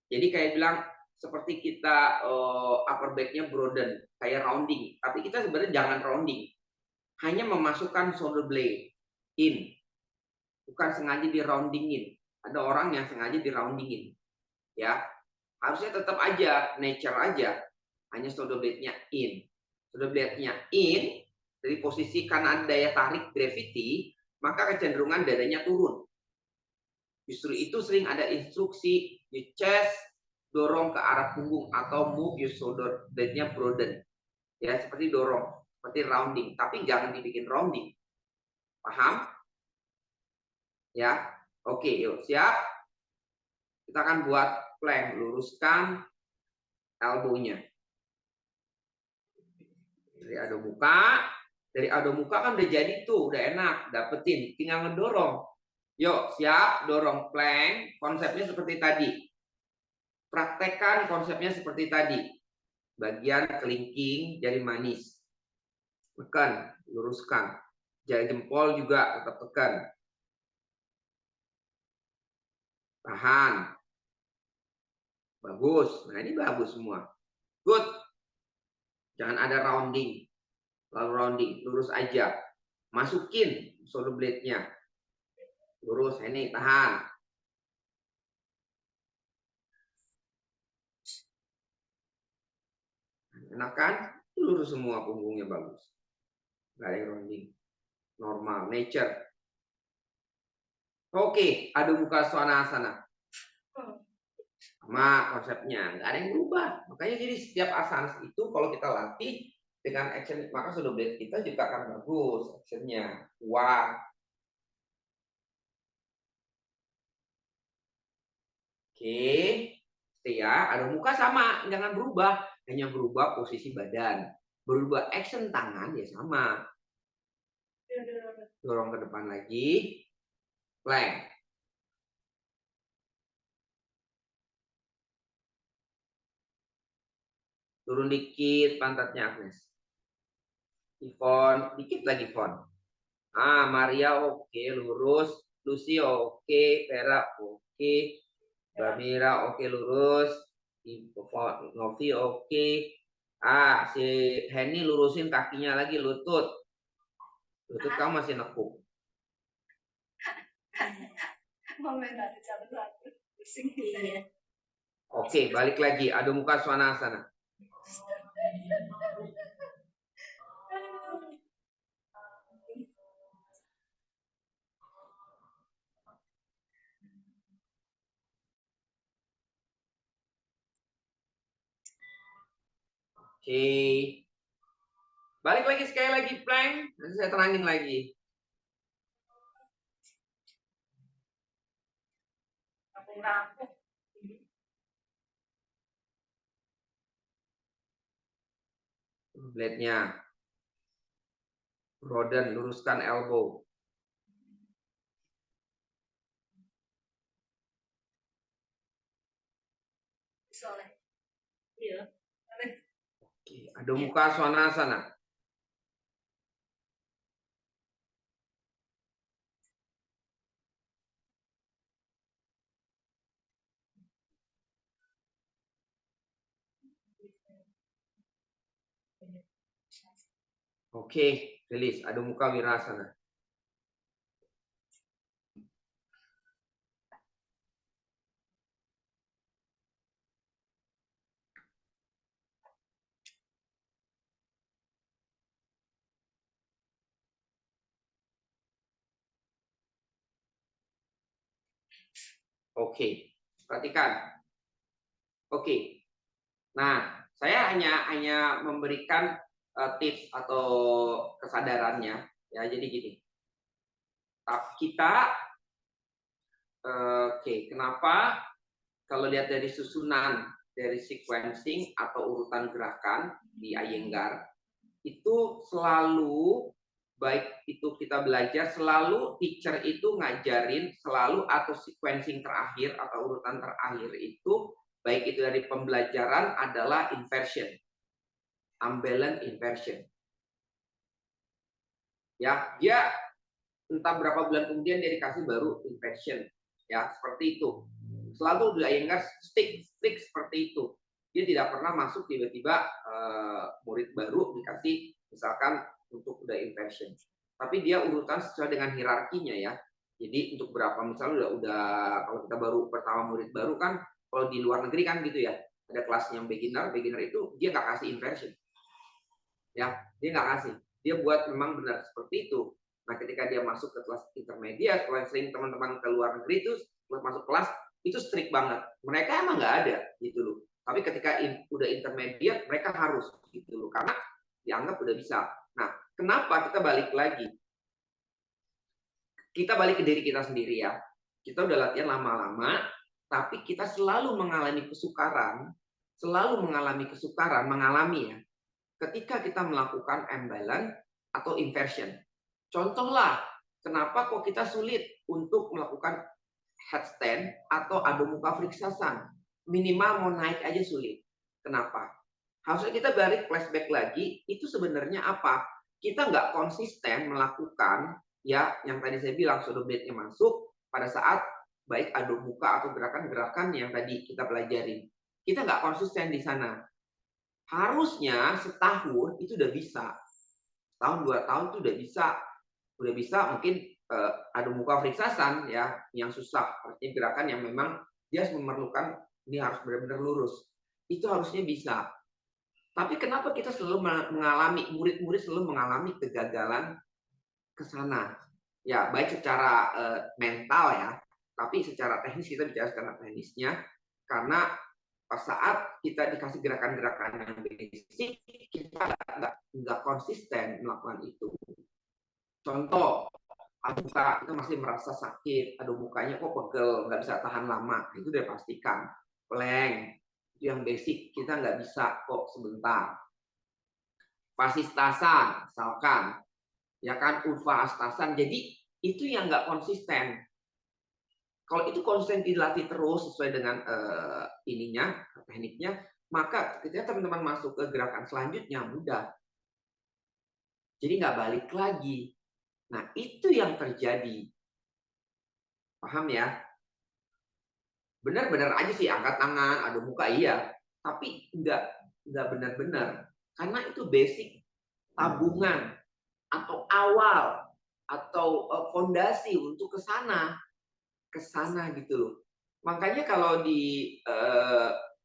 Speaker 2: Jadi kayak bilang seperti kita upper back-nya broaden, kayak rounding. Tapi kita sebenarnya jangan rounding. Hanya memasukkan shoulder blade in. Bukan sengaja di roundingin. Ada orang yang sengaja di roundingin. Ya, harusnya tetap aja nature aja. Hanya shoulder blade-nya in. Shoulder blade-nya in. Dari posisi karena ada daya tarik gravity, maka kecenderungan dadanya turun. Justru itu sering ada instruksi di chest dorong ke arah punggung atau move your shoulder blade-nya broaden. Ya, seperti dorong, seperti rounding, tapi jangan dibikin rounding. Paham? Ya. Oke, yuk, siap. Kita akan buat plank, luruskan elbow-nya. Dari Adho Mukha. Dari Adho Mukha kan udah jadi tuh, udah enak, dapetin, tinggal ngedorong. Yuk, siap, dorong plank, konsepnya seperti tadi. Praktekkan konsepnya seperti tadi. bagian kelingking jari manis. Tekan, luruskan. Jari jempol juga tetap tekan. Tahan. Bagus. Nah, ini bagus semua. Good. Jangan ada rounding. Lalu rounding, lurus aja. Masukin shoulder blade-nya. Lurus, ini tahan. Enak kan? Lurus semua, punggungnya bagus. Nggak ada yang rounding. Normal, nature. Oke, adu muka svanasana. Sama konsepnya, nggak ada yang berubah. Makanya jadi setiap asana itu kalau kita latih dengan action, maka shoulder blade kita juga akan bagus actionnya. Kuat. Oke, ya, ada muka sama, jangan berubah, hanya berubah posisi badan, berubah action tangan ya sama. Dorong ke depan lagi, plank. Turun dikit pantatnya Agnes. Ivon, dikit lagi Ivon. Ah, Maria oke, lurus. Lucy oke, Vera oke. Bamira oke, lurus. Novi oke. Ah, si Henny lurusin kakinya lagi, lutut. Lutut kamu masih nekuk. Oke, balik lagi. Adu muka svanasana. Oke. Balik lagi sekali lagi plank. Nanti saya terangin lagi. Blade-nya. Roden, luruskan elbow. Oke, adu muka svanasana. Oke, rilis. Adu muka wirasana. Oke, perhatikan. Oke. Nah, saya hanya memberikan tips atau kesadarannya ya. Jadi gini. Kita kenapa kalau lihat dari susunan dari sequencing atau urutan gerakan di Iyengar itu selalu baik itu kita belajar selalu teacher itu ngajarin selalu atau sequencing terakhir atau urutan terakhir itu baik itu dari pembelajaran adalah inversion, unbalanced inversion. Ya, dia entah berapa bulan kemudian dia dikasih baru inversion, ya seperti itu. Selalu di Iyengar stick seperti itu. Dia tidak pernah masuk tiba-tiba murid baru dikasih misalkan untuk udah inversion. Tapi dia urutan sesuai dengan hierarkinya ya. Jadi untuk berapa misalnya udah kalau kita baru pertama murid baru kan kalau di luar negeri kan gitu ya. Ada kelasnya yang beginner itu dia nggak kasih inversion. Ya, dia nggak kasih. Dia buat memang benar seperti itu. Nah, ketika dia masuk ke kelas intermediate, kalau sering teman-teman ke luar negeri itu buat masuk kelas itu strict banget. Mereka emang nggak ada gitu loh. Tapi ketika udah intermediate mereka harus gitu loh karena dianggap udah bisa. Nah, kenapa kita balik lagi? Kita balik ke diri kita sendiri ya. Kita udah latihan lama-lama, tapi kita selalu mengalami kesukaran, mengalami ya. Ketika kita melakukan imbalance atau inversion. Contohlah, kenapa kok kita sulit untuk melakukan headstand atau adho mukha vriksasana? Minimal mau naik aja sulit. Kenapa? Harusnya kita balik flashback lagi, itu sebenarnya apa? Kita nggak konsisten melakukan ya yang tadi saya bilang shoulder blade-nya masuk pada saat baik adu muka atau gerakan-gerakan yang tadi kita pelajarin. Kita nggak konsisten di sana. Harusnya setahun itu udah bisa. Tahun 2 tahun itu udah bisa mungkin adu muka friksasan ya yang susah, artinya gerakan yang memang dia memerlukan ini harus benar-benar lurus. Itu harusnya bisa. Tapi kenapa kita selalu mengalami, murid-murid selalu mengalami kegagalan ke sana? Ya, baik secara mental ya, tapi secara teknis kita bicara secara teknisnya, karena pas saat kita dikasih gerakan-gerakan yang basic, kita nggak konsisten melakukan itu. Contoh, adu muka itu masih merasa sakit, adu mukanya kok pegel, nggak bisa tahan lama, itu udah pastikan. Plank, yang basic kita nggak bisa kok sebentar. Fasistasan, misalkan, ya kan ulfastasan. Jadi itu yang nggak konsisten. Kalau itu konsisten dilatih terus sesuai dengan tekniknya, maka ketika teman-teman masuk ke gerakan selanjutnya mudah. Jadi nggak balik lagi. Nah itu yang terjadi. Paham ya? Benar-benar aja sih angkat tangan, adu muka iya, tapi nggak benar-benar karena itu basic tabungan atau awal atau fondasi untuk ke sana gitu loh. Makanya kalau di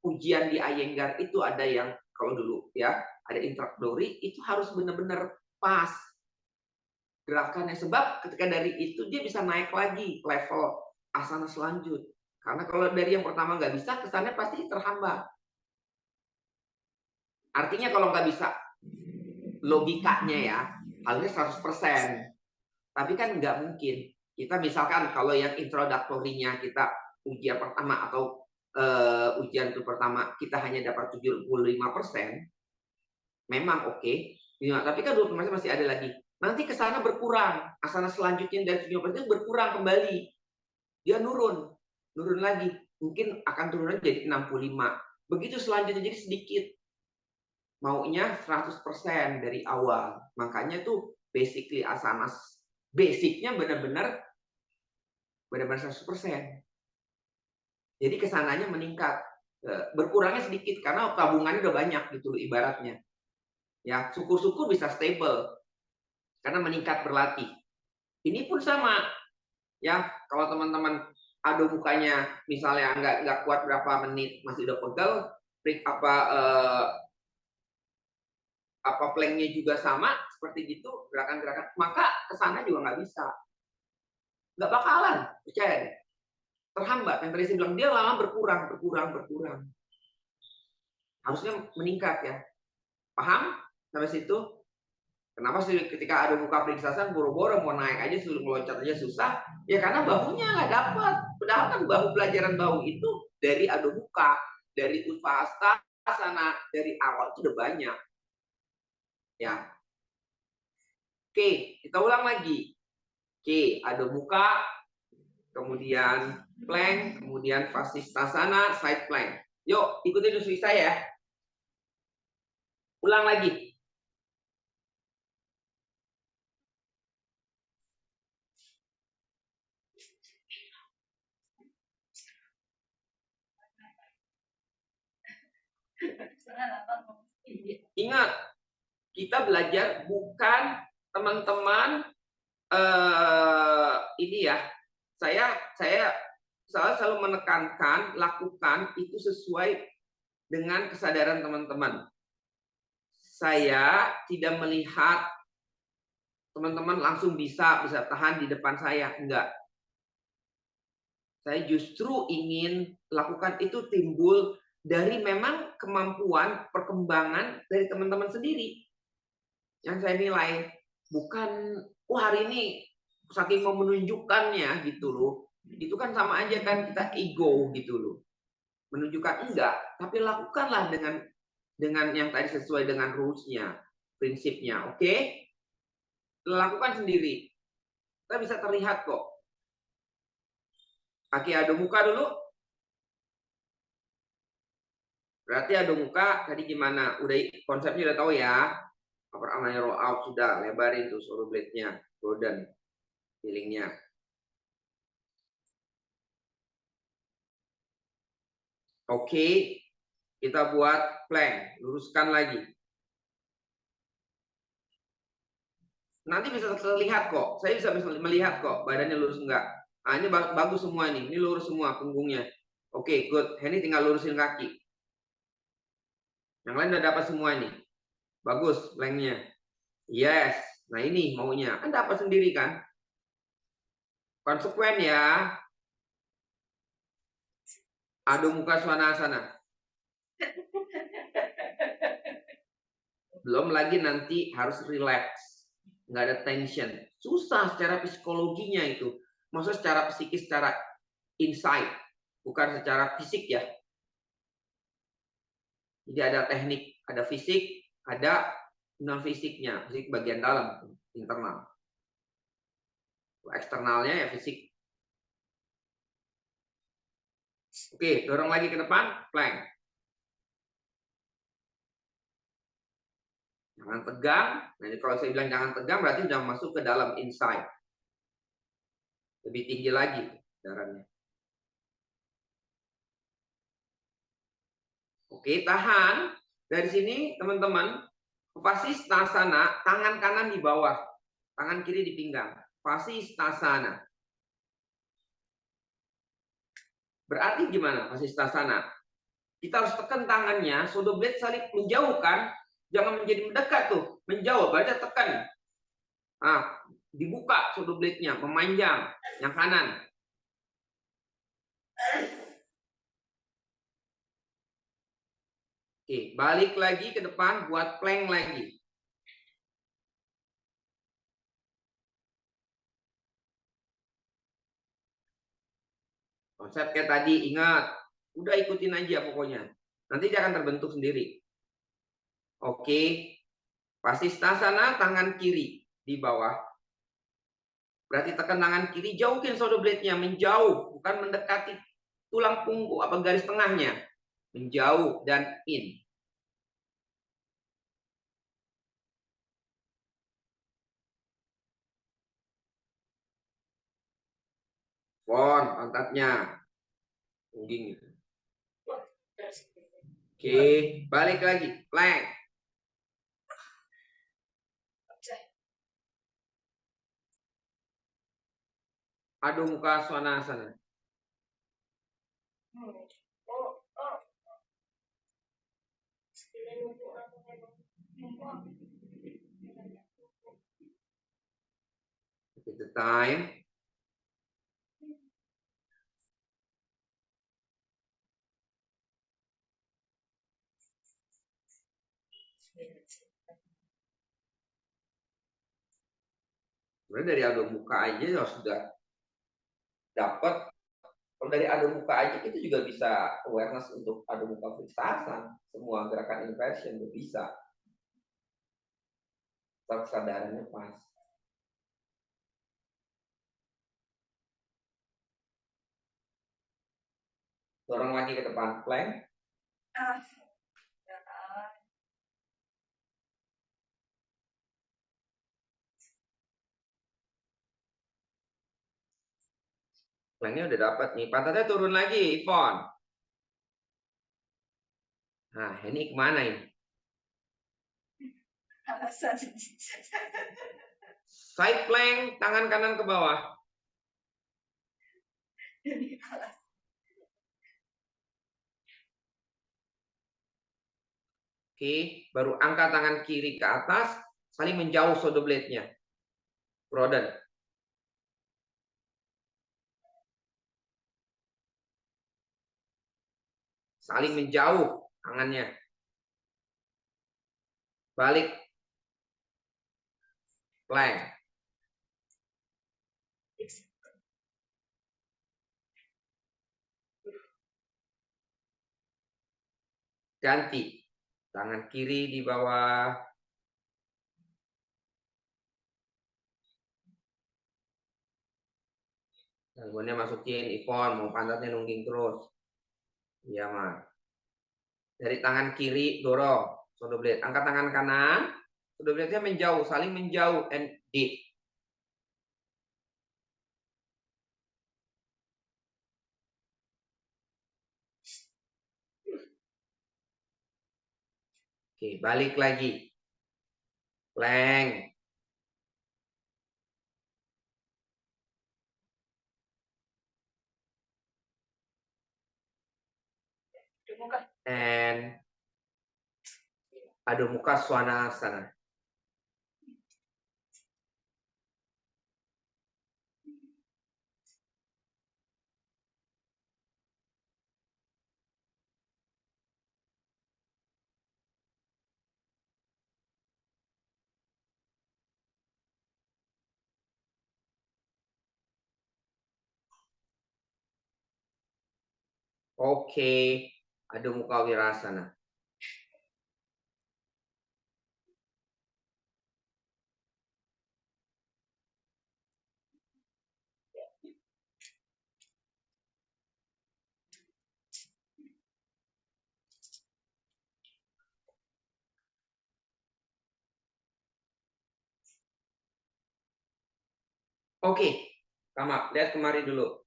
Speaker 2: ujian di Iyengar itu ada yang kalau dulu ya ada introductory itu harus benar-benar pas gerakannya sebab ketika dari itu dia bisa naik lagi level asana selanjut. Karena kalau dari yang pertama nggak bisa, kesannya pasti terhambat. Artinya kalau nggak bisa, logikanya ya, halnya 100%. Tapi kan nggak mungkin. Kita misalkan kalau yang introductory-nya kita ujian pertama atau ujian itu pertama kita hanya dapat 75%, memang oke. Tapi kan 20% masih ada lagi. Nanti ke sana berkurang. Asana selanjutnya dari 70% itu berkurang kembali. Dia nurun lagi, mungkin akan turun jadi 65. Begitu selanjutnya jadi sedikit. Maunya 100% dari awal. Makanya tuh basically asana basicnya benar-benar 100%. Jadi kesananya meningkat. Berkurangnya sedikit karena tabungannya udah banyak gitu loh ibaratnya. Ya, syukur-syukur bisa stable karena meningkat berlatih. Ini pun sama. Ya, kalau teman-teman adu mukanya misalnya nggak kuat berapa menit masih udah pegel, planknya juga sama seperti gitu gerakan-gerakan, maka kesana juga nggak bisa, nggak bakalan, percaya deh, terhambat. Yang tadi saya bilang dia lama berkurang, harusnya meningkat ya, paham sampai situ? Kenapa sih ketika ada muka friksasan boro-boro mau naik aja suruh meloncat aja susah? Ya karena bahunya nggak dapat. Padahal kan pelajaran bahu itu dari adu muka, dari ulfastasana, dari awal itu udah banyak. Ya. Oke, kita ulang lagi. Oke, adu muka, kemudian plank, kemudian fasistasana, side plank. Yuk, ikutin instruksi saya. Ulang lagi. Ingat, kita belajar bukan teman-teman ini ya. Saya selalu menekankan lakukan itu sesuai dengan kesadaran teman-teman. Saya tidak melihat teman-teman langsung bisa tahan di depan saya, enggak. Saya justru ingin lakukan itu timbul dari memang kemampuan perkembangan dari teman-teman sendiri. Yang saya nilai bukan hari ini saking mau menunjukkannya gitu loh. Itu kan sama aja kan kita ego gitu loh. Menunjukkan enggak, tapi lakukanlah dengan yang tadi sesuai dengan rules-nya, prinsipnya, oke? Lakukan sendiri. Kita bisa terlihat kok. Kaki adu muka dulu. Berarti adu muka tadi gimana? Udah konsepnya udah tahu ya. Apa namanya roll out sudah, lebarin tuh shoulder blade-nya, golden healingnya. Oke, kita buat plank, luruskan lagi. Nanti bisa terlihat kok, saya bisa melihat kok badannya lurus enggak. Nah, ini bagus semua ini lurus semua punggungnya. Oke, good. Ini tinggal lurusin kaki. Yang lain udah dapat semua ini. Bagus planknya. Yes. Nah ini maunya. Kan dapat sendiri kan. Konsekuen ya. Adu muka swanasana. Belum lagi nanti harus relax. Nggak ada tension. Susah secara psikologinya itu. Maksudnya secara psikis, secara insight. Bukan secara fisik ya. Jadi ada teknik, ada fisik, ada non fisiknya. Fisik bagian dalam, internal. Eksternalnya ya fisik. Oke, dorong lagi ke depan, plank. Jangan tegang. Nah, kalau saya bilang jangan tegang, berarti sudah masuk ke dalam inside. Lebih tinggi lagi darahnya. Oke, tahan. Dari sini, teman-teman, Vasisthasana, tangan kanan di bawah, tangan kiri di pinggang. Vasisthasana. Berarti gimana Vasisthasana? Kita harus tekan tangannya, shoulder blade saling menjauhkan, jangan menjadi mendekat tuh, menjauh, berarti tekan. Nah, dibuka shoulder blade-nya, memanjang yang kanan. Oke, balik lagi ke depan buat plank lagi. Konsep kayak tadi, ingat, udah ikutin aja pokoknya. Nanti dia akan terbentuk sendiri. Oke, Vasisthasana tangan kiri di bawah. Berarti tekan tangan kiri, jauhin shoulder blade-nya, menjauh, bukan mendekati tulang punggung apa garis tengahnya. Menjauh dan in. Pon, pantatnya. Pungging gitu. Oke, balik lagi. Plank. Adu muka swanasana. Take the time. Sebenarnya dari adu muka aja ya sudah dapat. Kalau dari adu muka aja kita juga bisa awareness untuk adu muka Vasisthasana. Semua gerakan inversion juga bisa. Kesadarannya pas. Dorong lagi ke depan, plank. Planknya udah dapat nih. Pantatnya turun lagi, Ipon. Nah, ini kemana ini? Side plank, tangan kanan ke bawah. Oke, baru angkat tangan kiri ke atas, saling menjauh shoulder blade-nya. Broaden. Saling menjauh tangannya. Balik. Plank. Ganti. Tangan kiri di bawah. Gangguannya masukin, Ipon. Mau pantatnya nungging terus. Iya, Mas. Dari tangan kiri dorong shoulder blade. Angkat tangan kanan. Shoulder blade-nya menjauh, saling menjauh and deep. Oke, balik lagi. Plank. And Adho Mukha Svanasana. Oke, Adho Mukha Virasana. Oke, Kamak, lihat kemari dulu.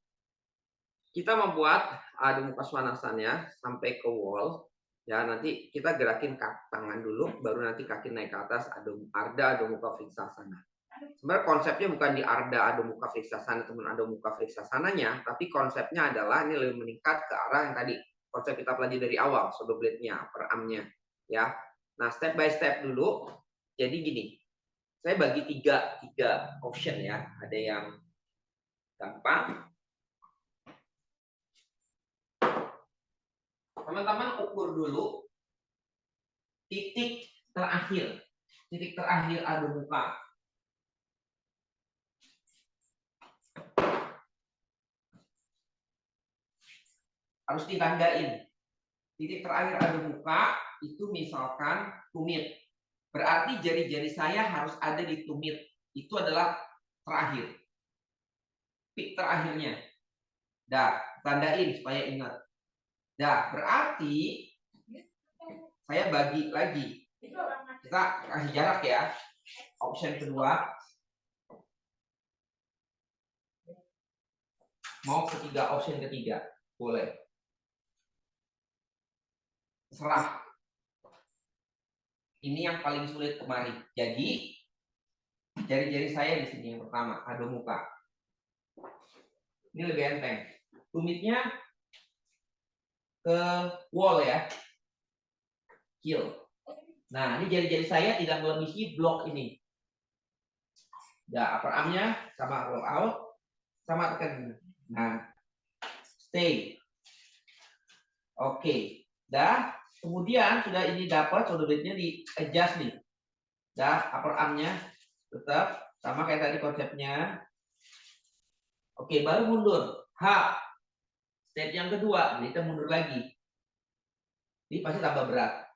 Speaker 2: Kita membuat Adho Mukha Svanasana sampai ke wall. Ya, nanti kita gerakin tangan dulu, baru nanti kaki naik ke atas, Ardha Adho Mukha Vriksasana. Sebenarnya konsepnya bukan di Ardha Adho Mukha Vriksasana, teman Adho Mukha Vriksasananya, tapi konsepnya adalah ini lebih meningkat ke arah yang tadi konsep kita pelajari dari awal, shoulder blade-nya, per arm-nya. Ya, nah step by step dulu. Jadi gini, saya bagi tiga option ya. Ada yang gampang. Teman-teman ukur dulu titik terakhir Adho Mukha. Harus ditandain. Titik terakhir Adho Mukha itu misalkan tumit. Berarti jari-jari saya harus ada di tumit. Itu adalah terakhir. Pik terakhirnya. Dah, tandain supaya ingat. Dah, berarti saya bagi lagi. Kita kasih jarak ya. Option kedua. Mau ketiga, option ketiga. Boleh. Serah. Ini yang paling sulit kemarin. Jadi, jari-jari saya di sini yang pertama, Adho Mukha. Ini lebih enteng. Tumitnya ke wall ya. Heel. Nah, ini jari-jari saya tidak melebihi blok ini. Ya, upper arm-nya sama roll out, sama tekan. Nah, stay. Oke. Dah, kemudian sudah ini dapat, shoulder blade-nya di adjust nih. Dah, upper arm-nya tetap sama kayak tadi konsepnya. Oke, baru mundur. H. Step yang kedua, kita mundur lagi. Ini pasti tambah berat.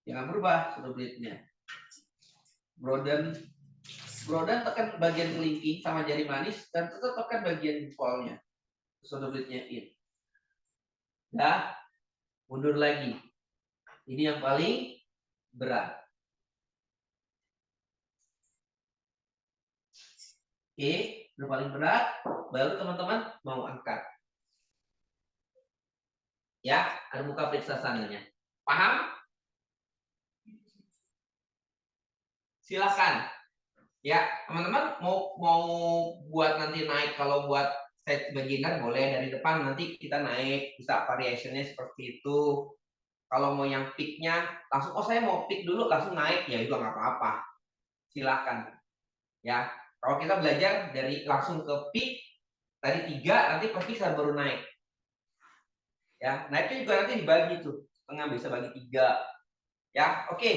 Speaker 2: Jangan berubah shoulder blade-nya. Broaden tekan bagian kelingking sama jari manis dan tetap tekan bagian jempolnya. Shoulder blade-nya in. Dah, mundur lagi. Ini yang paling berat. Oke, yang paling berat, baru teman-teman mau angkat. Ya, Adho Mukha Vriksasananya. Paham? Silakan. Ya, teman-teman mau buat nanti naik, kalau buat set beginner boleh dari depan, nanti kita naik, bisa variationnya seperti itu. Kalau mau yang peak-nya langsung, oh saya mau peak dulu langsung naik, ya itu nggak apa-apa. Silakan. Ya, kalau kita belajar dari langsung ke peak tadi 3, nanti pasti saya baru naik. Ya, naiknya juga nanti dibagi tuh, setengah bisa bagi 3. Ya, oke.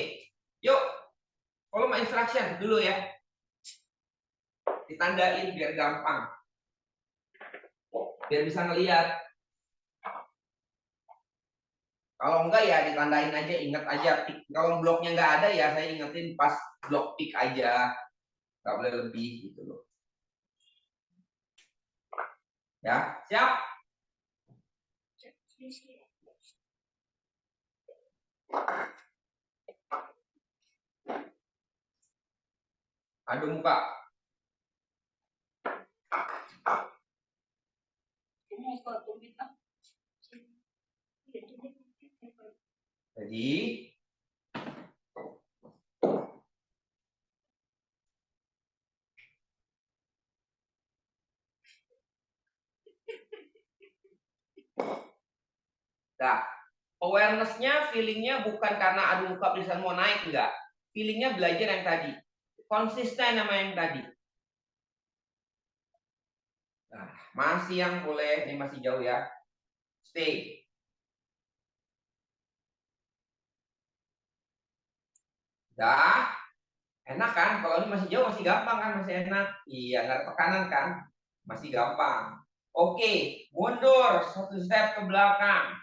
Speaker 2: Yuk. Follow my instruction dulu ya. Ditandain biar gampang. Biar bisa ngelihat. Kalau enggak ya ditandain aja, ingat aja. Kalau bloknya nggak ada ya saya ingetin pas blok pick aja. Nggak boleh lebih gitu loh. Ya, siap? Adu muka. Jadi nah, awareness-nya, feeling-nya bukan karena adu muka tulisan mau naik, enggak. Feeling-nya belajar yang tadi. Konsisten sama yang tadi. Nah, masih yang boleh, ini masih jauh ya. Stay. Dah, enak kan? Kalau ini masih jauh, masih gampang kan? Masih enak. Iya, nggak ada tekanan kan? Masih gampang. Oke, mundur satu step ke belakang.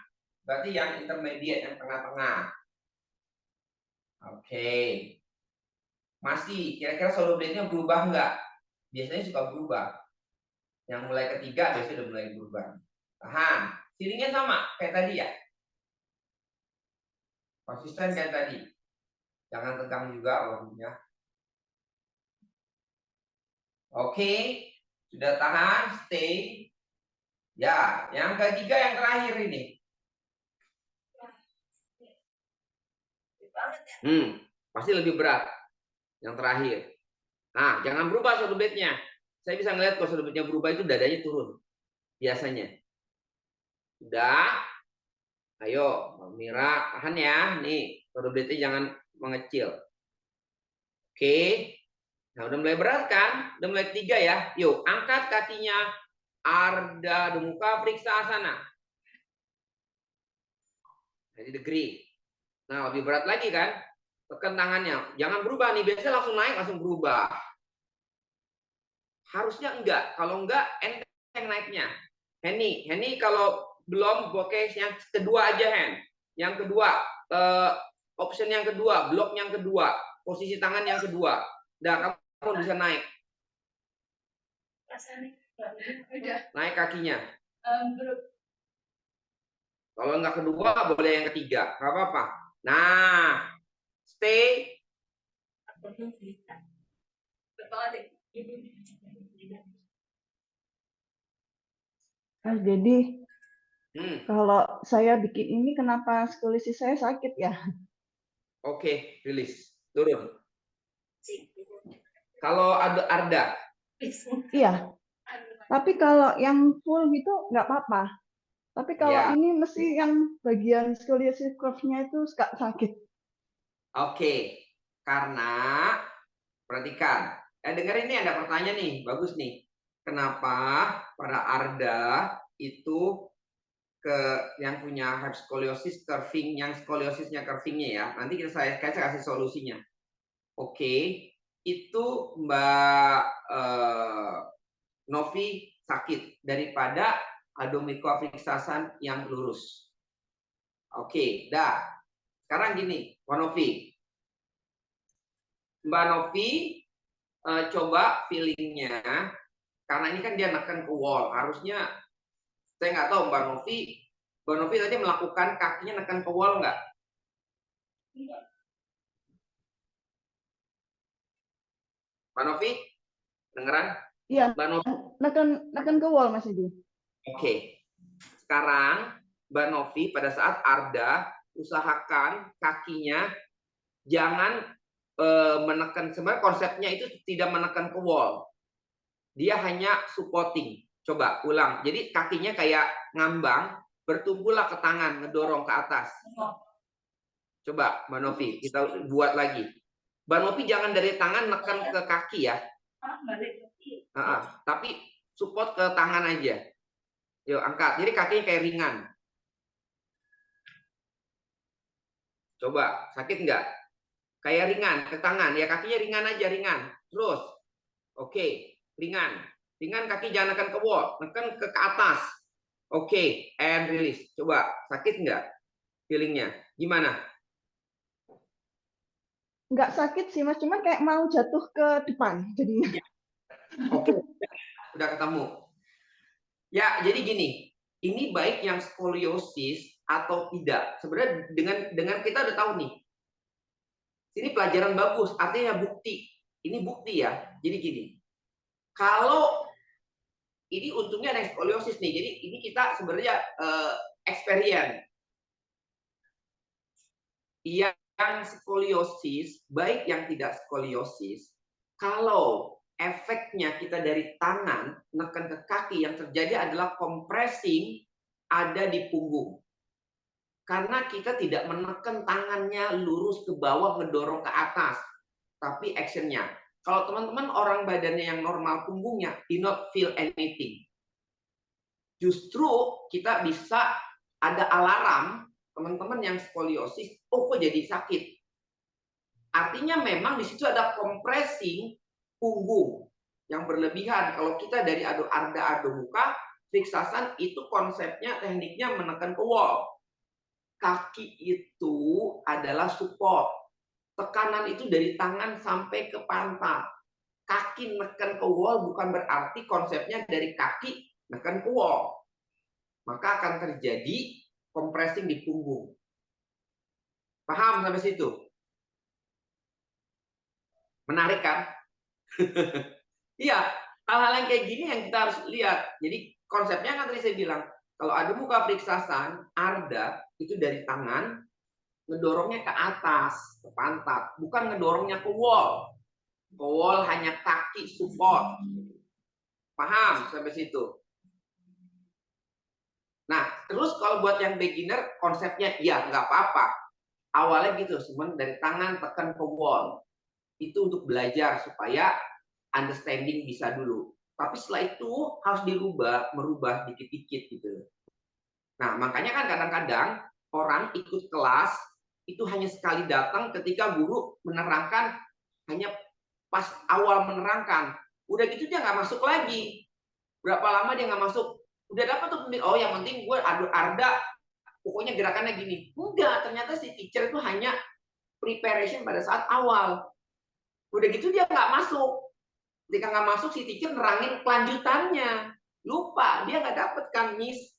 Speaker 2: Berarti yang intermediate, yang tengah-tengah. Oke. Masih, kira-kira solo blade-nya berubah nggak? Biasanya suka berubah. Yang mulai ketiga biasanya udah mulai berubah. Tahan. Feeling-nya sama kayak tadi ya. Konsisten kayak tadi. Jangan tegang juga orangnya. Oke. Sudah tahan, stay. Ya, yang ketiga yang terakhir ini. Pasti lebih berat. Yang terakhir. Nah, jangan berubah shoulder blade-nya. Saya bisa ngeliat kalau shoulder blade-nya berubah itu dadanya turun. Biasanya. Sudah. Ayo, Mbak Mira, tahan ya. Nih, shoulder blade-nya jangan mengecil. Oke. Nah, udah mulai berat kan? Udah mulai ketiga ya. Yuk, angkat kakinya. Ardha Mukha Vriksasana. Jadi degree. Nah, lebih berat lagi kan? Tekan tangannya. Jangan berubah nih. Biasanya langsung naik, langsung berubah. Harusnya enggak. Kalau enggak, enteng naiknya. Henny kalau belum, oke, yang kedua aja, Hen. Yang kedua, option yang kedua, blok yang kedua, posisi tangan yang kedua. Dan kamu bisa naik. Naik kakinya. Kalau enggak kedua, boleh yang ketiga. Enggak apa-apa. Nah, stay.
Speaker 1: Jadi kalau saya bikin ini kenapa skolisis saya sakit ya?
Speaker 2: Oke, rilis. Turun. Kalau ada Ardha.
Speaker 1: Iya. Tapi kalau yang full gitu nggak apa-apa. Tapi kalau ini mesti yang bagian scoliosis curve-nya itu sakit.
Speaker 2: Oke. Karena perhatikan. Dengar ini ada pertanyaan nih, bagus nih. Kenapa pada Ardha itu yang punya have scoliosis curving, yang scoliosisnya curvingnya ya. Nanti saya kasih solusinya. Oke. Itu Mbak Novi sakit daripada Adho-Mukha Vriksasana yang lurus. Oke, dah. Sekarang gini, Mbak Novi. Mbak Novi coba feelingnya, karena ini kan dia neken ke wall. Harusnya, saya nggak tahu Mbak Novi tadi melakukan kakinya neken ke wall nggak? Mbak Novi, dengeran?
Speaker 1: Iya,
Speaker 2: Mbak Novi.
Speaker 1: neken ke wall Mas Edi.
Speaker 2: Oke. Sekarang Mbak Novi pada saat Ardha usahakan kakinya jangan menekan, sebenarnya konsepnya itu tidak menekan ke wall. Dia hanya supporting. Coba ulang. Jadi kakinya kayak ngambang, bertumpulah ke tangan, ngedorong ke atas. Coba Mbak Novi, kita buat lagi. Mbak Novi jangan dari tangan neken ke kaki ya. Tapi support ke tangan aja. Yuk angkat. Jadi kakinya kayak ringan. Coba, sakit nggak? Kayak ringan ke tangan. Ya kakinya ringan aja, ringan. Terus. Oke, ringan. Ringan, kaki jangan neken ke wall. Neken ke atas. Oke, and release. Coba, sakit nggak feelingnya? Gimana?
Speaker 1: Nggak sakit sih Mas, cuman kayak mau jatuh ke depan jadinya.
Speaker 2: Oke, udah ketemu. Ya, jadi gini. ini baik yang skoliosis atau tidak. Sebenarnya dengan kita udah tahu nih. Ini pelajaran bagus, artinya bukti. Ini bukti ya. Jadi gini. Kalau ini untungnya ada skoliosis nih. Jadi ini kita sebenarnya experience. Yang skoliosis, baik yang tidak skoliosis, kalau efeknya kita dari tangan menekan ke kaki, yang terjadi adalah compressing ada di punggung. Karena kita tidak menekan tangannya lurus ke bawah, mendorong ke atas. Tapi actionnya. Kalau teman-teman orang badannya yang normal, punggungnya, do not feel anything. Justru kita bisa ada alarm, teman-teman yang skoliosis, oh kok jadi sakit. Artinya memang di situ ada compressing punggung yang berlebihan. Kalau kita dari ado muka, fiksasan itu konsepnya, tekniknya menekan ke wall. Kaki itu adalah support. Tekanan itu dari tangan sampai ke pantat. Kaki neken ke wall bukan berarti konsepnya dari kaki neken ke wall. Maka akan terjadi compressing di punggung. Paham sampai situ? Menarik kan? Iya, hal-hal yang kayak gini yang kita harus lihat. Jadi konsepnya kan tadi saya bilang, kalau ada muka friksasan, Arda itu dari tangan, ngedorongnya ke atas, ke pantat. Bukan ngedorongnya ke wall. Ke wall hanya kaki support. Paham sampai situ? Nah, terus kalau buat yang beginner, konsepnya ya nggak apa-apa. Awalnya gitu, cuman dari tangan tekan ke wall. Itu untuk belajar supaya understanding bisa dulu. Tapi setelah itu harus merubah dikit-dikit gitu. Nah, makanya kan kadang-kadang orang ikut kelas itu hanya sekali datang ketika guru menerangkan, hanya pas awal menerangkan. Udah gitu dia nggak masuk lagi. Berapa lama dia nggak masuk? Udah dapat tuh, oh yang penting gue Arda, pokoknya gerakannya gini. Enggak, ternyata si teacher itu hanya preparation pada saat awal. Udah gitu dia nggak masuk. Ketika nggak masuk, si teacher nerangin kelanjutannya. Lupa, dia nggak dapet kan, Miss.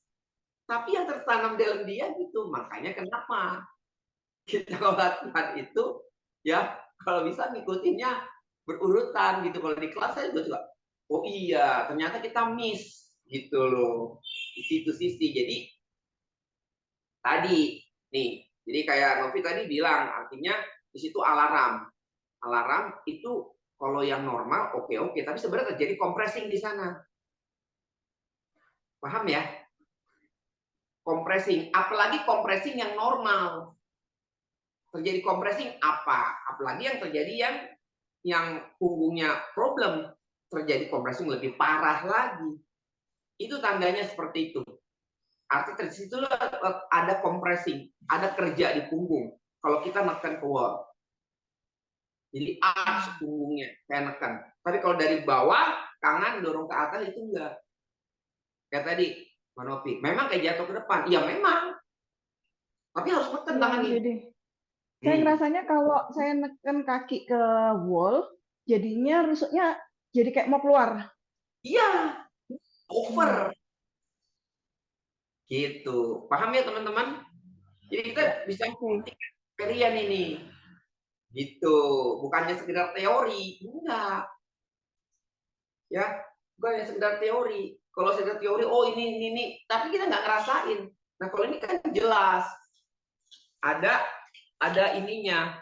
Speaker 2: Tapi yang tertanam dalam dia gitu. Makanya kenapa kita kalau latihan itu, ya kalau bisa ngikutinnya berurutan gitu. Kalau di kelas saya juga, oh iya, ternyata kita miss gitu loh. Di situ sisi. Jadi tadi nih, jadi kayak Novi tadi bilang, artinya di situ alarm. Alarm itu kalau yang normal oke, tapi sebenarnya terjadi compressing di sana. Paham ya? Compressing, apalagi compressing yang normal. Terjadi compressing apa? Apalagi yang terjadi yang punggungnya problem, terjadi compressing lebih parah lagi. Itu tandanya seperti itu. Arti dari situ ada compressing, ada kerja di punggung. Kalau kita neken ke wall. Jadi arch punggungnya kayak neken. Tapi kalau dari bawah, tangan dorong ke atas itu enggak. Kayak tadi, Manopi. Memang kayak jatuh ke depan. Iya memang. Tapi harus neken tangannya.
Speaker 1: Jadi, saya ngerasanya kalau saya neken kaki ke wall, jadinya rusuknya jadi kayak mau keluar.
Speaker 2: Iya. Over. Gitu. Paham ya teman-teman? Jadi kita bisa experience ini. Gitu. Bukannya sekedar teori. Enggak. Ya, bukannya sekedar teori. Kalau sekedar teori, oh ini. Tapi kita nggak ngerasain. Nah, kalau ini kan jelas. Ada ininya.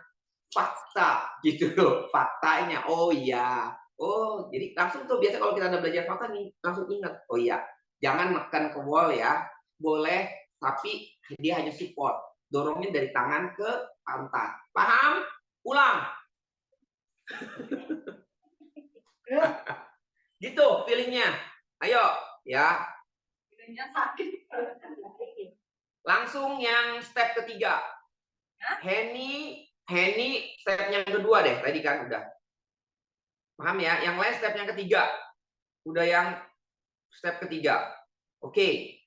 Speaker 2: Fakta. Gitu loh. Faktanya. Oh iya. Oh, jadi langsung tuh. Biasa kalau kita ada belajar fakta nih, langsung ingat. Oh iya. Jangan makan ke wall ya. Boleh, tapi dia hanya support. Dorongnya dari tangan ke pantat. Paham? Ulang. Gitu feelingnya. Ayo, ya. Langsung yang step ketiga. Henny step yang kedua deh. Tadi kan udah. Paham ya? Yang lain step yang ketiga. Udah yang step ketiga. Oke.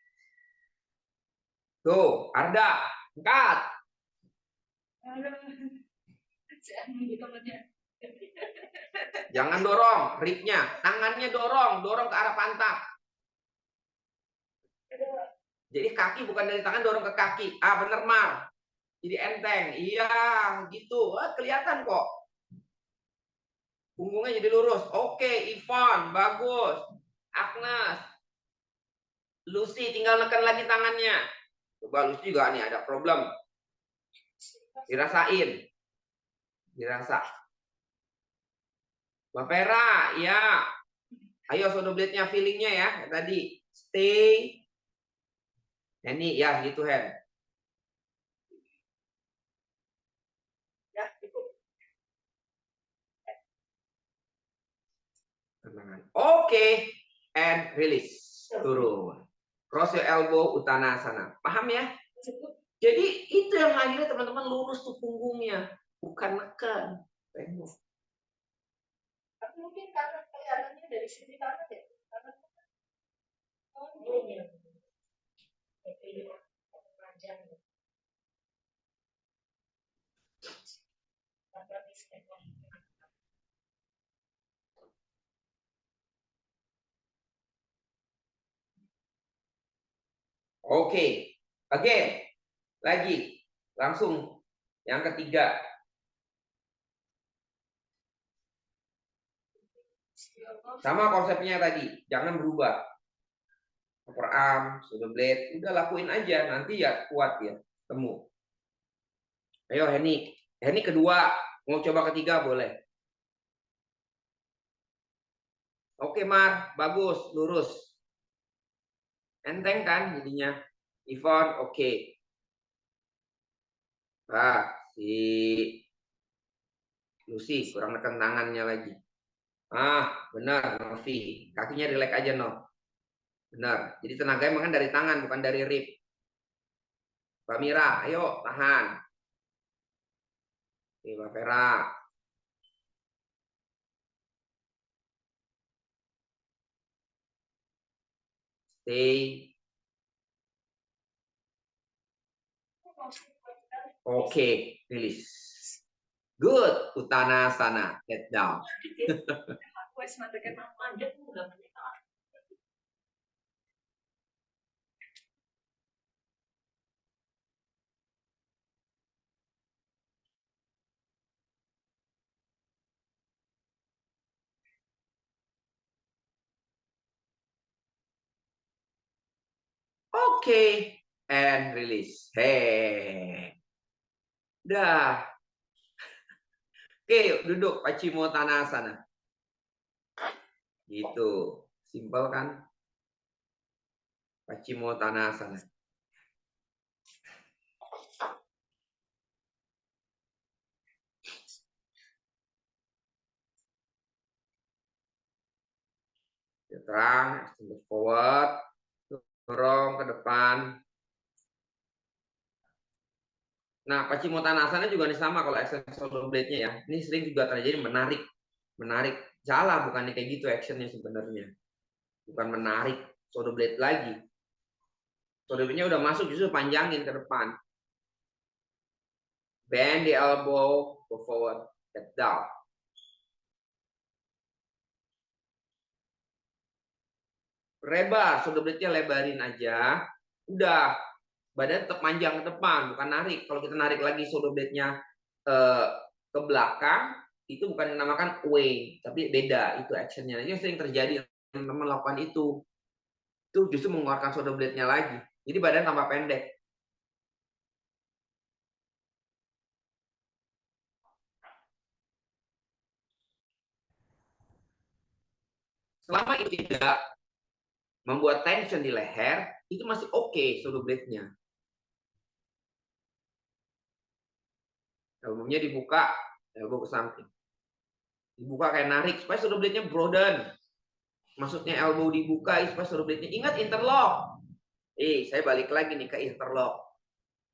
Speaker 2: Tuh, Arda, angkat. Jangan dorong, ribnya. Tangannya dorong ke arah pantat. Jadi kaki bukan dari tangan dorong ke kaki. Ah, bener Mar. Jadi enteng. Iya, gitu. Kelihatan kok. Punggungnya jadi lurus. Oke, Ivan, bagus. Agnes, Lucy, tinggal neken lagi tangannya. Coba Lucy juga nih ada problem. Dirasain. Dirasa. Mbak Vera, ya. Ayo shoulder blade-nya, feeling-nya ya. Tadi. Stay. Ini ya, gitu Hen.
Speaker 5: Ya, itu.
Speaker 2: Oke. And release. Turun. Cross your elbow, Uttanasana. Paham ya? Jadi itu yang akhirnya teman-teman lurus tuh punggungnya. Bukan neken. Tengok.
Speaker 5: Tapi mungkin karena kelihatannya dari sisi kanan ya. Karena ini. Panjang.
Speaker 2: Oke. Again. Lagi. Langsung. Yang ketiga. Sama konsepnya tadi. Jangan berubah. Upper arm, shoulder blade. Udah lakuin aja. Nanti ya kuat ya. Temu. Ayo Henny. Henny kedua. Mau coba ketiga boleh. Oke Mar. Bagus. Lurus. Enteng kan jadinya. Ivan oke. Ah, si Lucy kurang neken tangannya lagi. Ah, benar, Novi. Kakinya relax aja, no. Benar. Jadi tenaganya memang dari tangan, bukan dari rib. Mbak Mira, ayo tahan. Oke, Mbak Vera. Stay. Oke, release. Good, Uttanasana. Head down.
Speaker 5: Aku semacam manjat udah menikah.
Speaker 2: Oke, and release. Hey. Dah. Oke, yuk duduk Paschimottanasana. Gitu. Simpel kan? Paschimottanasana. Terang, extend forward, dorong ke depan. Nah, Paschimottanasana juga nih sama kalau extend shoulder blade-nya ya. Ini sering juga terjadi menarik. Menarik. Salah, bukannya kayak gitu actionnya sebenarnya. Bukan menarik shoulder blade lagi. Shoulder blade-nya udah masuk, justru panjangin ke depan. Bend the elbow, go forward, get down. Lebar, shoulder blade-nya lebarin aja. Udah, badan tetap panjang ke depan, bukan narik. Kalau kita narik lagi shoulder blade-nya ke belakang, itu bukan dinamakan away, tapi beda itu actionnya. Ini sering terjadi teman-teman lakukan itu. Itu justru mengeluarkan shoulder blade-nya lagi. Jadi badan tambah pendek. Selama itu tidak membuat tension di leher, itu masih oke shoulder blade-nya. Elbow-nya dibuka, elbow ke samping. Dibuka kayak narik, supaya shoulder blade-nya broaden. Maksudnya elbow dibuka, supaya shoulder blade-nya. Ingat interlock. Saya balik lagi nih ke interlock.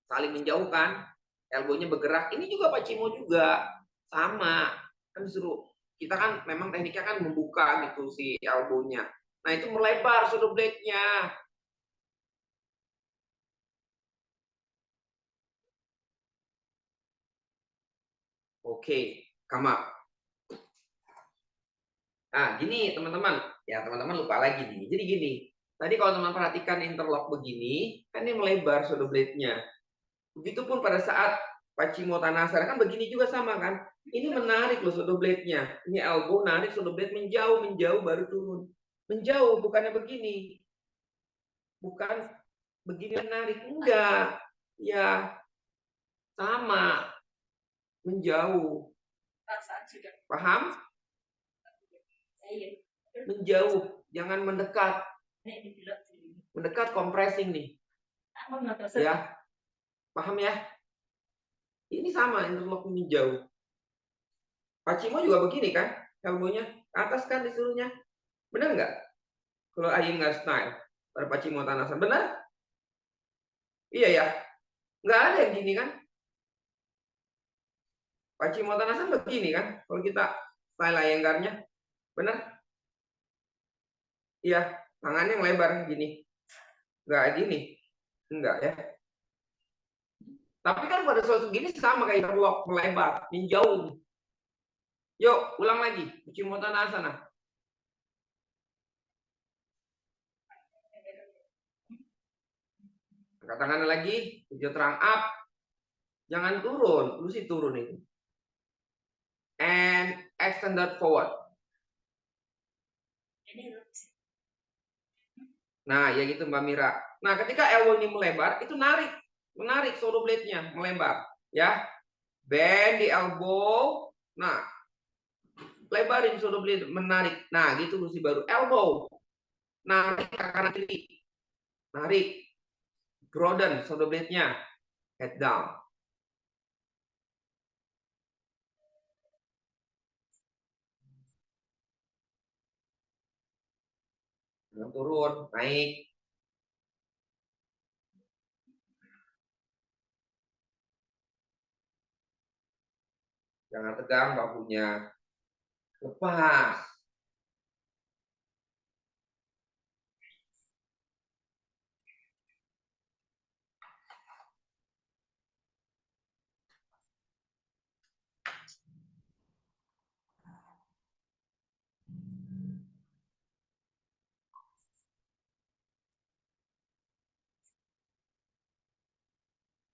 Speaker 2: Saling menjauhkan, elbow-nya bergerak. Ini juga Pachimo juga. Sama. Kan disuruh. Kita kan memang tekniknya kan membuka gitu si elbow-nya. Nah itu melebar shoulder blade-nya. Oke, come up. Nah, gini teman-teman. Ya, teman-teman lupa lagi nih. Jadi gini, Tadi kalau teman perhatikan interlock begini, kan ini melebar shoulder blade-nya. Begitupun pada saat Paschimottanasana kan begini juga sama kan. Ini menarik loh shoulder blade-nya. Ini elbow narik shoulder blade menjauh, menjauh baru turun. Menjauh, bukannya begini. Bukan begini menarik. Enggak. Ya, sama. Menjauh.
Speaker 5: Perasaan sudah.
Speaker 2: Paham?
Speaker 5: Iya.
Speaker 2: Menjauh. Jangan mendekat.
Speaker 5: Ini dibilang sendiri.
Speaker 2: Mendekat compressing nih.
Speaker 5: Apa nggak tahu?
Speaker 2: Ya. Paham ya? Ini sama interlock menjauh. Pacimo juga begini kan? Elbow-nya ke atas kan disuruhnya. Benar nggak? Kalau Iyengar style pada Paschimottanasana. Benar? Iya ya. Nggak ada yang gini kan? Paschimottanasana begini kan? Kalau kita style Iyengarnya. Benar? Iya. Tangannya melebar gini. Nggak gini. Enggak ya. Tapi kan pada suatu gini sama kayak interlock melebar. Menjauh. Yuk, ulang lagi. Paschimottanasana. Angkat tangannya lagi, hijau terang up. Jangan turun, lu sih turun itu. And extended forward. Nah, ya gitu Mbak Mira. Nah, ketika elbow ini melebar, itu menarik shoulder blade-nya melebar, ya. Bend di elbow. Nah, lebarin shoulder blade, menarik. Nah, gitu mesti baru elbow. Narik ke kanan kiri. Narik. Broaden shoulder blade-nya. Head down. Jangan turun, naik. Jangan tegang bahunya. Lepas.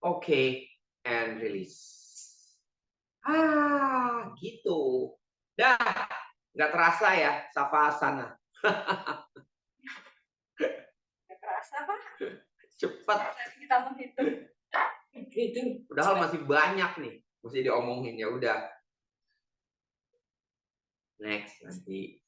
Speaker 2: Oke, and release. Gitu. Dah, nggak terasa ya, Savasana.
Speaker 5: Nggak terasa Pak.
Speaker 2: Cepat.
Speaker 5: Kita menghitung.
Speaker 2: Itu padahal masih banyak nih, mesti diomongin ya udah. Next nanti.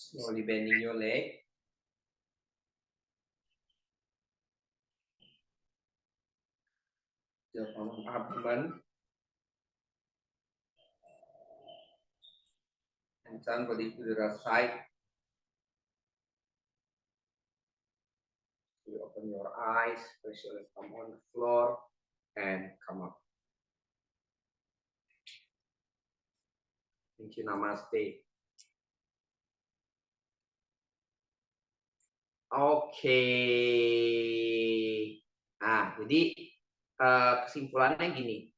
Speaker 2: Slowly bending your leg. Your abdomen. And turn body to the right side. You open your eyes, press your thumb on the floor, and come up. Thank you, namaste. Oke. Nah, jadi kesimpulannya gini.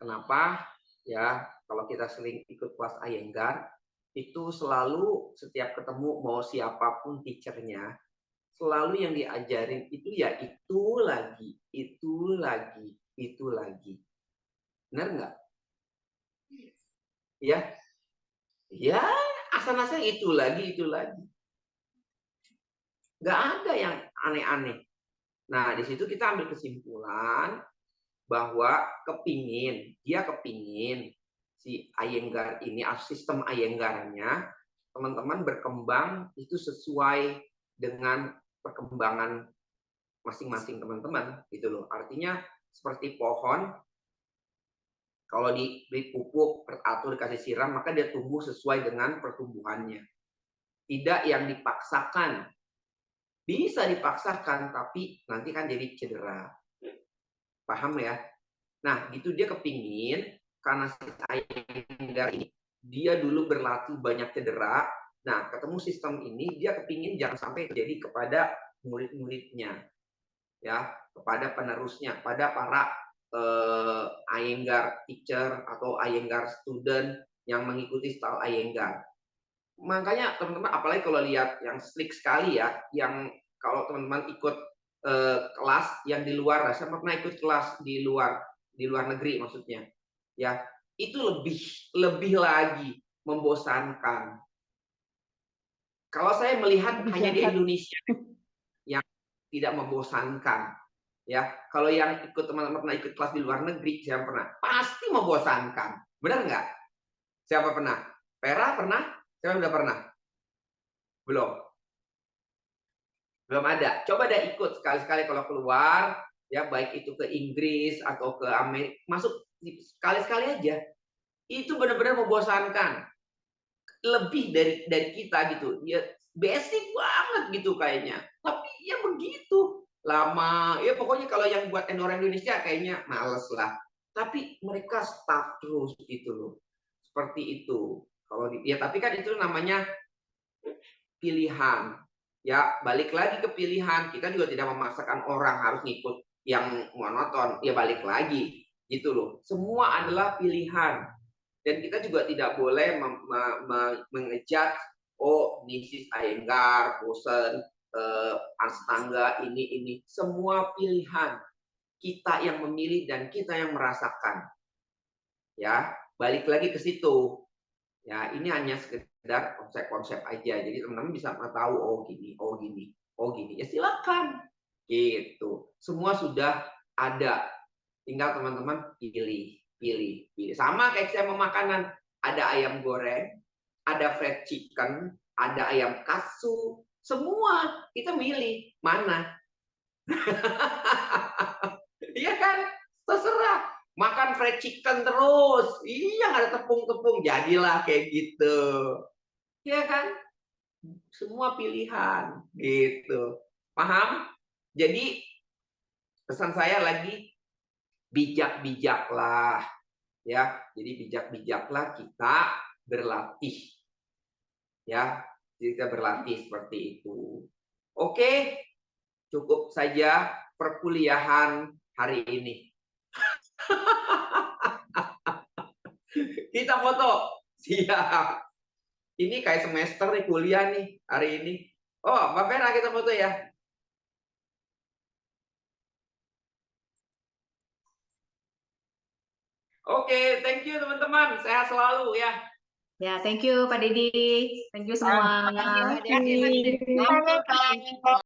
Speaker 2: Kenapa ya kalau kita sering ikut kelas Iyengar itu selalu setiap ketemu mau siapapun teachernya selalu yang diajarin itu ya itu lagi, itu lagi, itu lagi. Benar nggak? Ya, ya asal-asal itu lagi, itu lagi. Nggak ada yang aneh-aneh. Nah, di situ kita ambil kesimpulan bahwa dia kepingin si Iyengar ini, sistem Iyengarnya, teman-teman berkembang itu sesuai dengan perkembangan masing-masing teman-teman, gitu loh. Artinya seperti pohon, kalau diberi pupuk atau dikasih siram, maka dia tumbuh sesuai dengan pertumbuhannya. Tidak yang dipaksakan. Bisa dipaksakan, tapi nanti kan jadi cedera. Paham ya? Nah, gitu dia kepingin, karena si Iyengar ini, dia dulu berlatih banyak cedera. Nah, ketemu sistem ini, dia kepingin jangan sampai terjadi kepada murid-muridnya. Ya, kepada penerusnya, pada para Iyengar teacher atau Iyengar student yang mengikuti style Iyengar. Makanya teman-teman, apalagi kalau lihat yang strict sekali ya, yang kalau teman-teman ikut kelas yang di luar, saya pernah ikut kelas di luar negeri maksudnya, ya itu lebih lagi membosankan. Kalau saya melihat hanya di Indonesia yang tidak membosankan, ya kalau yang ikut teman-teman pernah ikut kelas di luar negeri, saya pernah pasti membosankan, benar nggak? Siapa pernah? Vera pernah? Siapa udah pernah? Belum ada. Coba deh ikut sekali-sekali kalau keluar, ya baik itu ke Inggris atau ke Amerika, masuk sekali-sekali aja. Itu benar-benar membosankan. Lebih dari kita gitu. Ya basic banget gitu kayaknya. Tapi ya begitu. Lama. Ya pokoknya kalau yang buat orang Indonesia kayaknya males lah. Tapi mereka stuck terus gitu loh. Seperti itu. Kalau ya tapi kan itu namanya pilihan. Ya, balik lagi ke pilihan. Kita juga tidak memaksakan orang harus ngikut yang monoton. Ya balik lagi gitu loh. Semua adalah pilihan. Dan kita juga tidak boleh mengejat, oh this is Iyengar, bosen, Astanga, ini. Semua pilihan. Kita yang memilih dan kita yang merasakan. Ya, balik lagi ke situ. Ya, ini hanya sekedar konsep-konsep aja. Jadi teman-teman bisa tahu, oh gini. Ya silakan. Gitu. Semua sudah ada. Tinggal teman-teman pilih. Sama kayak saya mau makanan. Ada ayam goreng, ada fried chicken, ada ayam katsu. Semua kita milih mana. Iya kan? Terserah. Makan fried chicken terus. Iya, ada tepung-tepung. Jadilah kayak gitu. Iya kan? Semua pilihan. Gitu. Paham? Jadi, pesan saya lagi, bijak-bijaklah. Ya, jadi bijak-bijaklah kita berlatih. Ya, jadi kita berlatih seperti itu. Oke, cukup saja perkuliahan hari ini. Kita foto. Siap. Ini kayak semester nih kuliah nih hari ini. Oh, Mbak Vera kita foto ya. Oke, thank you teman-teman. Sehat selalu ya.
Speaker 6: Ya, thank you Pak Dedi. Thank you semua.
Speaker 1: Terima kasih.